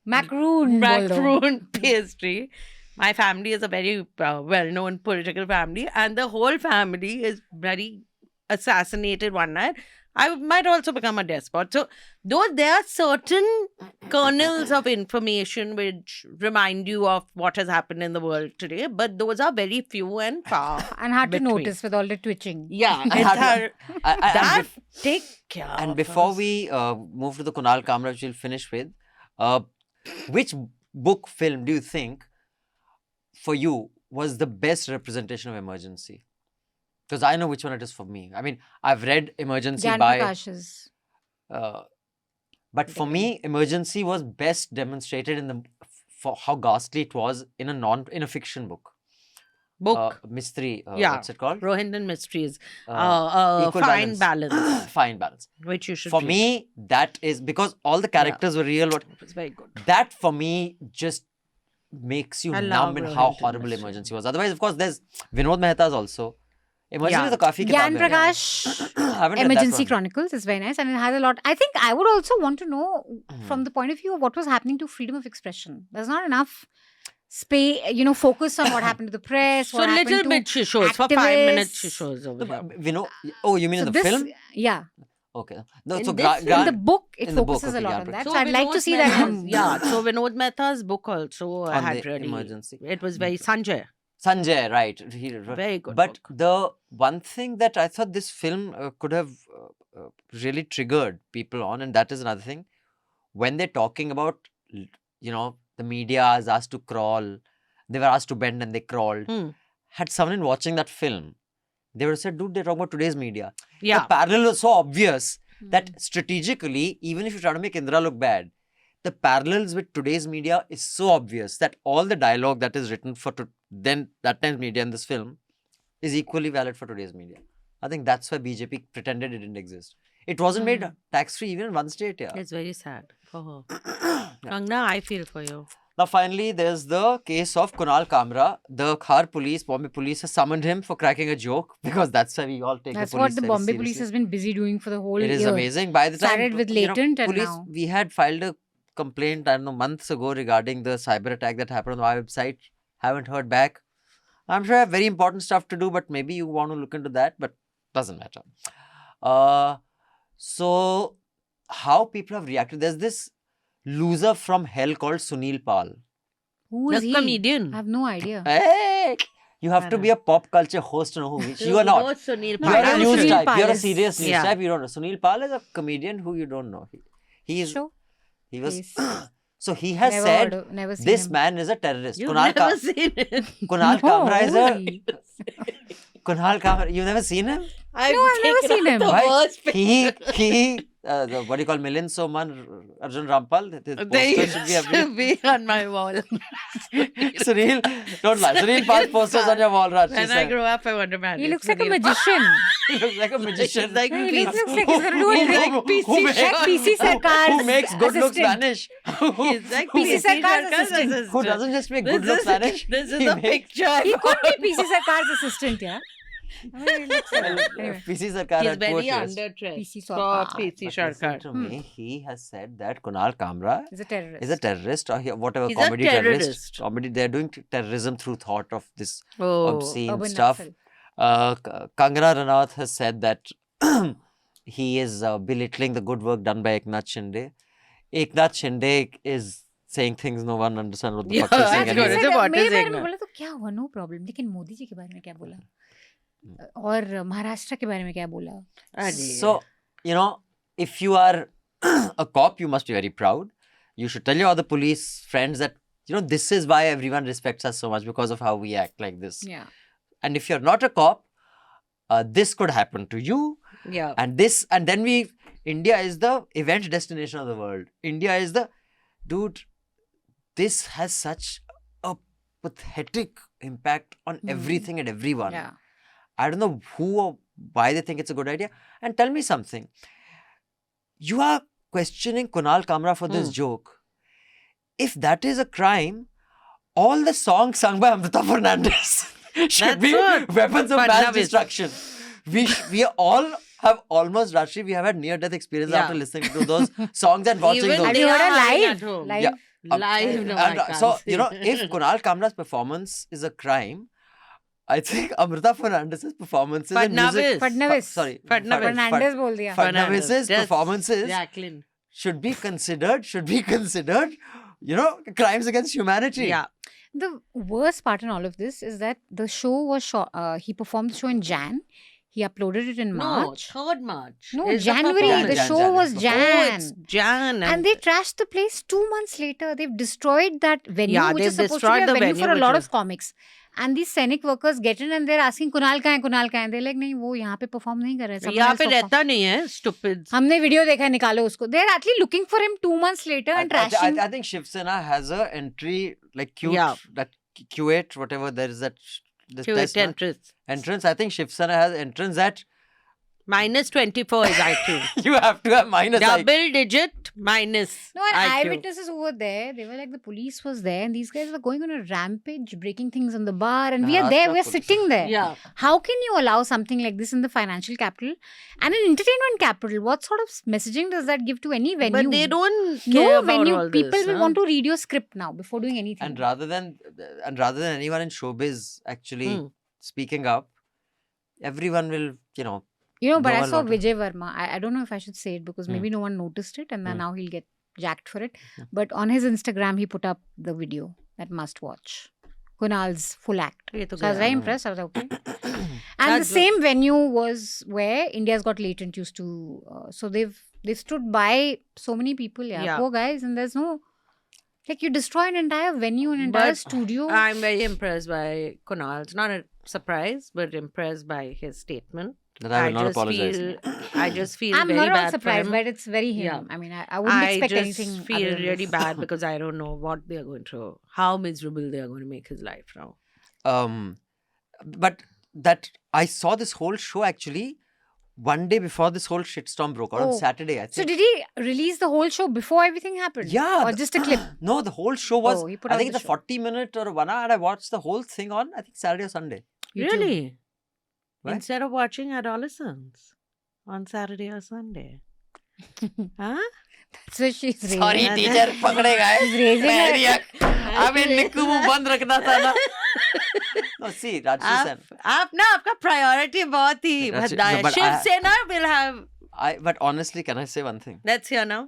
Macaroon.
macaroon pastry. My family is a very well-known political family, and the whole family is very assassinated one night. I might also become a despot. So there are certain kernels of information which remind you of what has happened in the world today, but those are very few and far.
And hard to
between.
notice with all the twitching.
Yeah,
And
it's
hard to-
hard. That take care.
And
of
before
us.
we move to the Kunal Kamra, which we'll finish with, which book, film do you think, for you, was the best representation of emergency? Because I know which one it is for me. I mean, I've read Emergency
Gyan
by...
Prakash's.
But for me, Emergency was best demonstrated in for how ghastly it was in a fiction book.
book,
Mystery.
Yeah.
What's it called?
Rohinton Mysteries,
Equal
Fine
Balance.
Balance,
Fine Balance.
which you should
For
read.
me, that is because all the characters were real.
It was very good.
That for me just makes you
I
numb
love
in how
Rohinton
horrible
Mystery.
Emergency was. Otherwise, of course, there's Vinod Mehta's also. Emergency
Yeah.
तो काफी
Gyan
किताबें हैं.
Prakash
I haven't read that
Emergency
one.
Chronicles is very nice and it has a lot. I think I would also want to know from the point of view of what was happening to freedom of expression. There's not enough focus on what happened to the press.
So
what happened
little
to
bit she shows for 5 minutes.
activists.
She shows over
No,
here.
but Vinod, oh, you mean
So
in the
this,
film?
yeah.
Okay. No,
In
so
this film,
In the book, it
in the book,
focuses
okay,
a lot
Gyan
on
Prakash.
that.
So
So I'd like to
Vinod
see that.
Mehta's- yeah. So Vinod Mehta's book also
on
had
the
really
emergency.
It was very Sanjay.
Sanjay, right?
Very good.
But
book.
the one thing that I thought this film could have really triggered people on, and that is another thing, when they're talking about, the media is asked to crawl, they were asked to bend and they crawled. Had someone watching that film, they would have said, dude, they're talking about today's media.
Yeah.
The parallel was so obvious that strategically, even if you try to make Indra look bad, the parallels with today's media is so obvious that all the dialogue that is written for that time's media in this film is equally valid for today's media. I think that's why BJP pretended it didn't exist. It wasn't made tax-free even in one state, yeah.
It's very sad for her. Kangna, I feel for you.
Now, finally, there's the case of Kunal Kamra. The Khar police, Bombay police, has summoned him for cracking a joke because that's why we all take
That's
the police
what the
very
Bombay police
seriously.
has been busy doing for the whole
It
year.
is amazing. By the time
Started with latent and
police,
now.
we had filed a complaint, I don't know, months ago regarding the cyber attack that happened on our website. Haven't heard back. I'm sure I have very important stuff to do, but maybe you want to look into that, but doesn't matter. So, how people have reacted. There's this loser from hell called Sunil Pal.
Who is
The
he?
comedian.
I have no idea.
Hey! You have to be a pop culture host to know who he is. You are not.
Sunil
No,
You
I
are a
know
news
Sunil
type.
Pal
You are a
is-
serious news
Yeah.
type. You don't know. Sunil Pal is a comedian who you don't know. He is.
Sure.
He was.
Please.
So he has
Never
said
heard of- never seen
this
him.
man is a terrorist.
You've
Kunal
never seen it.
Kunal
No,
Kamra is
who
a
he?
Kunal Kamra. You've never seen him?
I've
never
taken
seen
out
him.
the
Right?
worst
He what do you call Milind Soman, Arjun Rampal? His
They
poster should be everywhere.
should be on my wall.
Sunil, don't lie. Sunil Pal's posters on your wall, Raj.
When I grow up, I want to marry.
He looks like a
Sunil Pal.
magician.
He looks like a magician.
He's like
He
P-
looks like he's gonna do a
He's
trick.
like PC
makes-
Like PC Sarkar's
who makes good looks
assistant.
vanish?
He's like
PC
PC
Sarkar's
Sarkar's
assistant.
Who doesn't just make good
This
looks
is-
vanish?
This is
He
the
makes-
picture.
He could be PC Sarkar's assistant, yeah. I mean, he looks like that. Anyway.
PC Sarkar
He's
had poor
very
taste.
underdressed.
PC
for
Sarkar.
PC
But listen
Sarkar.
to me, he has said that Kunal Kamra
He's a terrorist.
is a terrorist or whatever
He's a
comedy terrorist.
terrorist.
Comedy, they're doing terrorism through thought of this
Oh,
obscene
Urban
stuff.
Naxal.
Kangana Ranaut has said that he is belittling the good work done by Eknath Shinde. Eknath Shinde is saying things no one understands what the
Yeah,
fuck he's
that's
saying.
He
good.
anyway.
It's a what
मेरे
is
बारे में
ignorant.
बोला तो क्या हुआ no problem लेकिन मोदी जी के बारे में क्या बोला और महाराष्ट्र के बारे में क्या बोला
So, if you are a cop, you must be very proud. You should tell your other police friends that, this is why everyone respects us so much because of how we act like this.
yeah
And if you're not a cop, this could happen to you.
yeah.
And then India is the event destination of the world. India is dude, this has such a pathetic impact on everything and everyone.
yeah
I don't know who or why they think it's a good idea. And tell me something. You are questioning Kunal Kamra for this joke. If that is a crime, all the songs sung by Amrita Fernandez should
That's
be
what
weapons of mass
Fadnavis-
destruction. We all have almost, Rashri, we have had near-death experience
Yeah.
after listening to those songs and watching
Even
those.
have
they
you heard
are
her
hiding
live
at home.
live
Yeah.
Live, no,
And,
I can't
so,
see.
if Kunal Kamra's performance is a crime, I think Amrita Fernandez's performances and music.
Fadnavis.
Sorry.
Fernandez बोल दिया.
Fadnavis's
Just
performances
Jacqueline.
should be considered, crimes against humanity.
Yeah.
The worst part in all of this is that the show was shot. He performed the show in Jan. He uploaded it in March.
No, 3rd March.
No,
is the
January.
performance.
The
Jan,
show
Jan.
was
Oh,
Jan.
it's Jan.
And they trashed the place 2 months later. They've destroyed that venue,
Yeah,
which is
they've
supposed to be a
destroyed the
venue
venue,
for a
which
lot
was-
of comics. And these scenic workers get in and they're asking, Kunal कहाँ है, Kunal कहाँ है? They're like, नहीं, वो यहाँ पे perform नहीं कर रहा है. Someone
यहाँ
else
पे
perform.
रहता नहीं है, stupid.
हमने वीडियो देखा है, निकालो उसको. They're actually looking for him 2 months later and trashing.
I think Shiv Sena has a entry like cute,
Yeah.
that Q8, whatever there is that this
Cute
test, na?
entrance.
Entrance. I think Shiv Sena has entrance that
Minus 24 is IQ.
you have to have minus.
Double digit minus
No, and
IQ.
eyewitnesses who were there, they were like, the police was there and these guys were going on a rampage, breaking things on the bar. And we are there, we are sitting there.
Yeah.
How can you allow something like this in the financial capital and an entertainment capital? What sort of messaging does that give to any venue?
But they don't care
No
about
venue.
all
People
this,
will
huh?
want to read your script now before doing anything.
And rather than anyone in showbiz actually
Hmm.
speaking up, everyone will,
But
no
I
one
saw
wanted-
Vijay Verma. I don't know if I should say it because maybe no one noticed it and then now he'll get jacked for it. But on his Instagram, he put up the video that must watch. Kunal's full act.
ये तो
So I was
गया.
very impressed. I was like, okay. And
That's
the same venue was where India's Got Latent used to. So they've stood by so many people.
Yeah.
Poor guys. And there's no. Like you destroy an entire venue, an entire
But
studio.
I'm very impressed by Kunal. It's not a surprise, but impressed by his statement.
that I will not
just
apologize.
I just feel
I'm
very
not at all
bad
surprised,
for him.
but it's very him.
Yeah.
I mean, I wouldn't
I
expect
just
anything.
feel
other than
really
this.
bad because I don't know what they are going to, how miserable they are going to make his life now.
But that I saw this whole show actually one day before this whole shitstorm broke out on
Oh.
Saturday. I think.
So did he release the whole show before everything happened?
Yeah,
Or
the-
just a clip?
No, the whole show was.
Oh, he put
I
out
think
the
it's a
show.
40-minute or 1 hour, and I watched the whole thing on I think Saturday or Sunday.
YouTube.
Really?
What?
Instead of watching adolescents on Saturday or Sunday. Huh?
That's where she's raising.
Sorry,
Yeah,
teacher, पकड़े गए.
She's raising
मेरी
her.
अक- अबे निक्कू मुंह बंद रखना था ना. No, see, Rajyasree Sen.
आप ना आपका प्रायोरिटी बहुत ही
That's-
भद्दा है.
no, but
Shiv
I-
Sena will have.
But honestly, can I say one thing?
Let's hear now.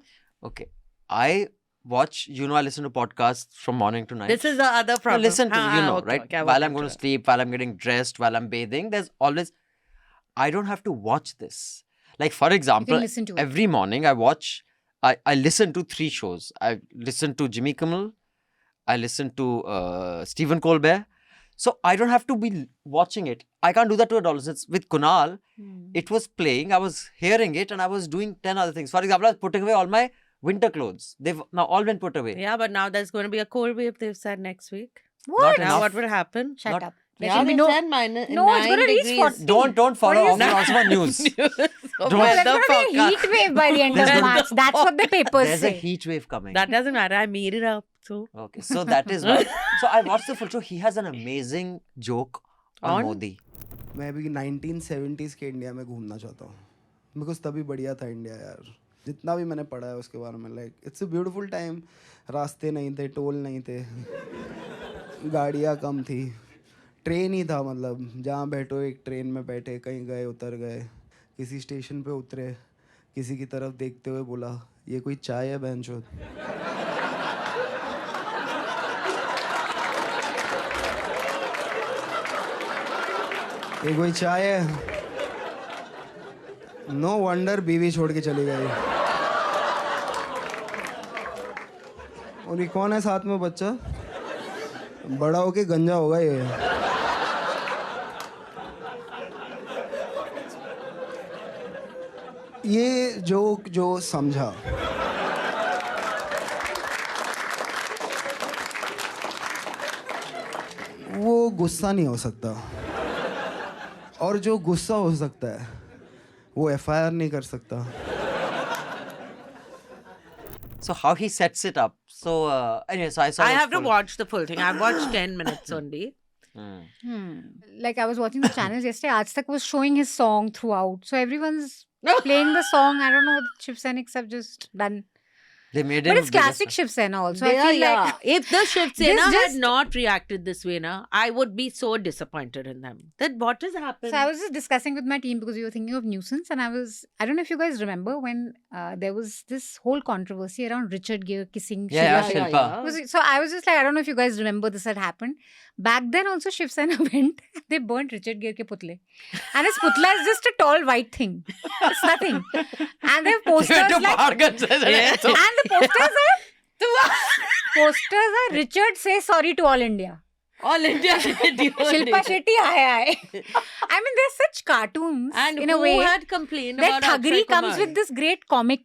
Okay, I watch. I listen to podcasts from morning to night.
This is the other
No,
problem.
listen to me,
okay,
right?
okay, I
while
was
I'm going to
into it.
sleep, while I'm getting dressed, while I'm bathing, there's always. I don't have to watch this. Like for example,
listen to it.
every morning I watch. I listen to 3 shows. I listen to Jimmy Kimmel. I listen to Stephen Colbert. So I don't have to be watching it. I can't do that to adolescents. With Kunal, it was playing. I was hearing it, and I was doing 10 other things. For example, I was putting away all my winter clothes. They've now all been put away.
Yeah, but now there's going to be a cold wave, they've said next week.
What?
Not
Now
enough.
what will happen?
Shut
Not-
up. There
Yeah,
should be
they
no.
said minus
No, it's
9
gonna reach
degrees.
40.
Don't follow
What do you
off news.
So
No,
weather
there's going to be a
forecast.
heat wave by the end of
There's gonna-
March. That's what the papers
There's a
say.
heat wave coming.
That doesn't matter. I made it up. So
Okay, so that is why. So I watched the full show. He has an amazing joke on
On?
Modi.
मैं अभी 1970s के India में घूमना चाहता हूँ because तभी बढ़िया था इंडिया यार जितना भी मैंने पढ़ा है उसके बारे में like it's a beautiful time रास्ते नहीं थे टोल नहीं थे गाड़ियाँ कम थी ट्रेन ही था मतलब जहाँ बैठो एक ट्रेन में बैठे कहीं गए उतर गए किसी स्टेशन पे उतरे किसी की तरफ देखते हुए बोला ये कोई चाय है बहनचोद ये कोई चाय है नो वंडर बीवी छोड़ के चली गई और ये कौन है साथ में बच्चा बड़ा होके गंजा होगा ये जोक जो समझा वो गुस्सा नहीं हो सकता और जो गुस्सा हो सकता है वो एफआईआर नहीं कर सकता
So how he sets it up. So anyway, so I saw.
I
the
have to
full-
watch the full thing. I've watched 10 minutes only.
Like I was watching the channels yesterday. Aaj Tak was showing his song throughout. So everyone's playing the song. I don't know. Shiv Sainik's have just done.
They made him.
But it's
biggest-
classic Shiv Sena also.
They
I
are,
feel like
if the Shiv Sena
This
had
just-
not reacted this way, I would be so disappointed in them. That what has happened?
So I was just discussing with my team because we were thinking of nuisance, and I don't know if you guys remember when there was this whole controversy around Richard Gere kissing
Yeah,
Shilpa
Shilpa.
Shetty. So I was just like, I don't know if you guys remember this had happened. Back then also Shiv Sena went, they burnt Richard Gere ke putle. And his putla is just a tall white thing. It's nothing. And they have
They went
posters
to
like,
Paharganj, isn't it? So-
and the posters are Richard say sorry to all India.
All India Radio.
Shilpa Shetty, aye. I mean, they're such cartoons
And
in
who
a way.
had complained
That
about Akshay
Thuggery comes
Kumar?
with this great comic.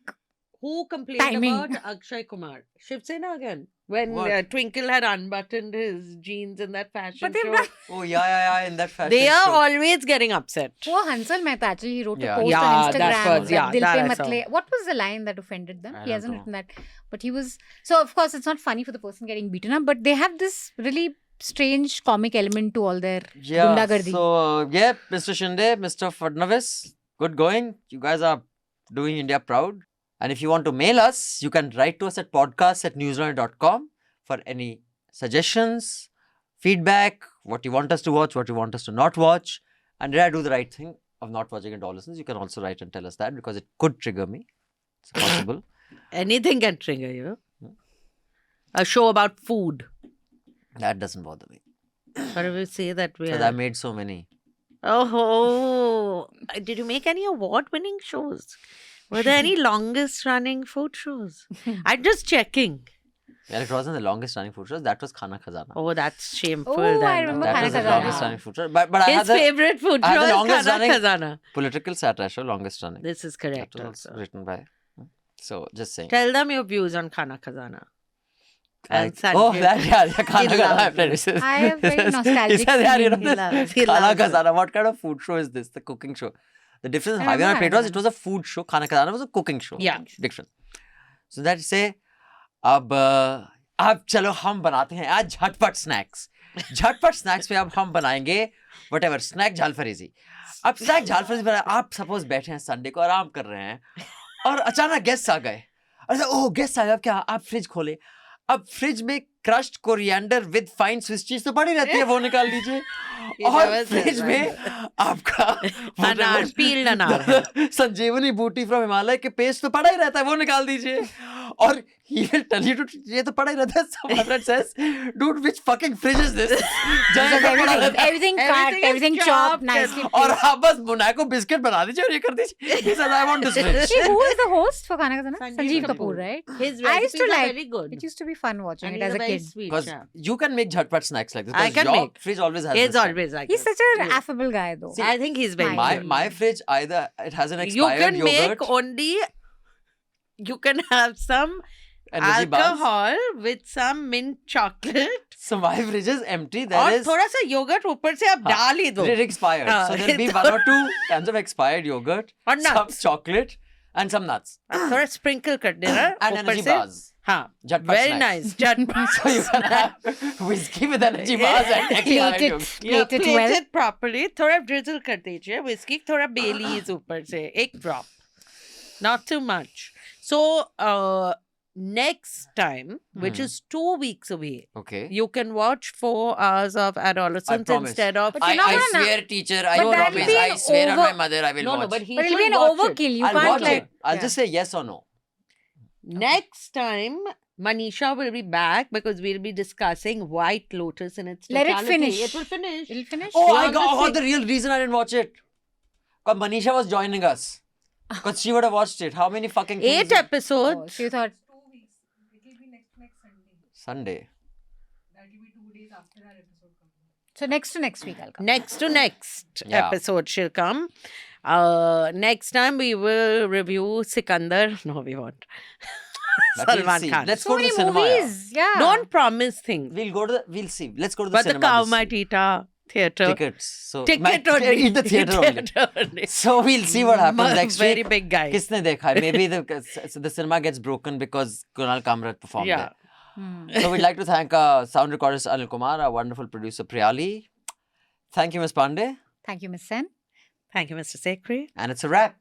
Who complained
timing.
about Akshay Kumar? Shiv Sena again. When
What?
Twinkle had unbuttoned his jeans in that fashion
But they've
show.
done.
Oh, yeah, in that fashion
They are
show.
always getting upset.
Poor Hansal Mehta, actually, he wrote
Yeah.
a post
Yeah,
on
that
Instagram.
was- yeah,
Dil
that
Pe
I saw.
Matle. What was the line that offended them?
I
He
don't
hasn't
know.
written that. But he was. So, of course, it's not funny for the person getting beaten up, but they have this really strange comic element to all their
Yeah,
gundagardi.
so yeah, Mr. Shinde, Mr. Fadnavis, good going. You guys are doing India proud. And if you want to mail us, you can write to us at podcast@newslaundry.com for any suggestions, feedback, what you want us to watch, what you want us to not watch. And did I do the right thing of not watching adolescents? You can also write and tell us that because it could trigger me. It's possible.
Anything can trigger you. A show about food.
That doesn't bother me.
What do we say that we
Because
are?
I made so many.
Oh, did you make any award-winning shows? Were there any longest-running food shows? I'm just checking.
Well, it wasn't the longest running food shows. That was Khana Khazana.
Oh, that's shameful.
Oh,
then.
I remember
That
Khana
was the
Khazana.
longest running food show. But I had
His
the
favorite food
I had
show
the
is
longest
Khana
running-
Khazana.
political satire show, longest running.
This is correct.
That was
also.
also written by. So just saying.
Tell them your views on Khana Khazana.
And-
And
oh,
Sanjay.
that yeah, Khana
He
Khazana.
loves
I've
it.
said
I have very nostalgic
He said, yeah, you know,
feeling.
He loves- he
Khana
loves it.
Khazana. What kind of food show is this? The cooking show. The difference in
I
Javier and
remember
Pedro was
Khana
it was a food show. Khana Khazana was a cooking show.
Yeah.
Difference. So that say, अब चलो हम बनाते हैं आज झटपट snacks में अब हम बनाएंगे whatever स्नैक झाल फरीजी अब स्नैक झाल फरीजी बना आप सपोज बैठे हैं संडे को आराम कर रहे हैं और अचानक गेस्ट आ गए अरे ओह गेस्ट आ गए अब क्या आप फ्रिज खोले अब फ्रिज में crushed coriander with fine Swiss cheese तो पड़ी रहती है वो निकाल लीजिए और
never said
फ्रिज
that.
में आपका
अनार, peeled अनार है।
संजीवनी बूटी फ्रॉम हिमालय के पेस्ट तो पड़ा ही रहता है वो निकाल दीजिए और he will tell you to ये तो पड़ा ही रहता है so my friend says dude which fucking fridge is this जहाँ पे पड़ा रहता है
Everything cut,
Everything is
everything chopped,
chopped
nicely.
और आप बस बुनाई को बिस्किट बना दीजिए और ये कर दीजिए he said I want this fridge
See, who is the host for Khana Khazana?
Sanjeev
Sanjeev
Kapoor.
Kapoor, right?
His
I used to
recipes are
like
very good.
It used to be fun watching
And
it
he's
as a
very
kid.
sweet
because
chap.
you can make jhatpat snacks like this
I
because
can
your
make.
fridge always has
He's
this stuff.
always like
He's
this.
such an affable guy, though.
I think he's very
My-
good.
my fridge either it has an
You
expired
can
yogurt
make only. You can have some
energy bars
alcohol with some mint chocolate.
so my fridge is empty there
और
is
थोड़ा सा yogurt ऊपर से आप डाल ही दो.
it expired
हाँ,
so there'll be one or two cans of expired yogurt
और
some
nuts.
chocolate and some nuts
आप थोड़ा sprinkle कर देना
and
ऊपर
energy
से.
bars
हाँ.
Jhatpat
Very
snacks.
nice. Jhatpat.
so you can have whiskey with energy bars and expired
Plate it.
yogurt.
Yeah,
Plate it
plate
well.
it properly. थोड़ा drizzle कर दीजिए whiskey, थोड़ा Baileys ऊपर से, एक drop. Not too much. So next time, which is 2 weeks away,
okay
you can watch 4 hours of adolescence
promise.
instead of.
But you're not
I
gonna-
swear, teacher, I
But that'll
promise.
be
I
an
swear on
over-
my mother, I will
no,
watch.
no, but he
But it'll be
should
an
watch it.
overkill. You
I'll
can't
watch
like.
it. I'll
Yeah.
just say yes or no.
Next time, Manisha will be back because we'll be discussing White Lotus in its
Let it
totality.
finish.
It will finish.
It'll finish.
Oh,
Beyond
I got
the
the real reason I didn't watch it. Because Manisha was joining us. Because she would have watched it. How many fucking things
8
did-
Oh,
episodes.
so you thought.
Sunday.
So next to next week, I'll come.
Next to next
Yeah.
episode she'll come. Next time we will review Sikandar. No, we won't.
But we'll
Salman
see.
Khan.
Let's
So
go to
many
the cinema. yeah.
movies. Yeah.
Don't promise things.
We'll see. Let's go to the
But the
cinema.
cow
this-
might eat a theatre.
Tickets. So
Ticket only.
eat the theater only.
Theatre only.
So we'll see what happens next
Very
week.
big guy.
Kisne dekha hai? Maybe the cinema gets broken because Kunal Kamrat performed
Yeah.
there.
Hmm.
So we'd like to thank our sound recordist Anil Kumar, our wonderful producer Priyali. Thank you, Ms. Pandey.
Thank you, Miss Sen.
Thank you, Mr. Sekri.
And it's a wrap.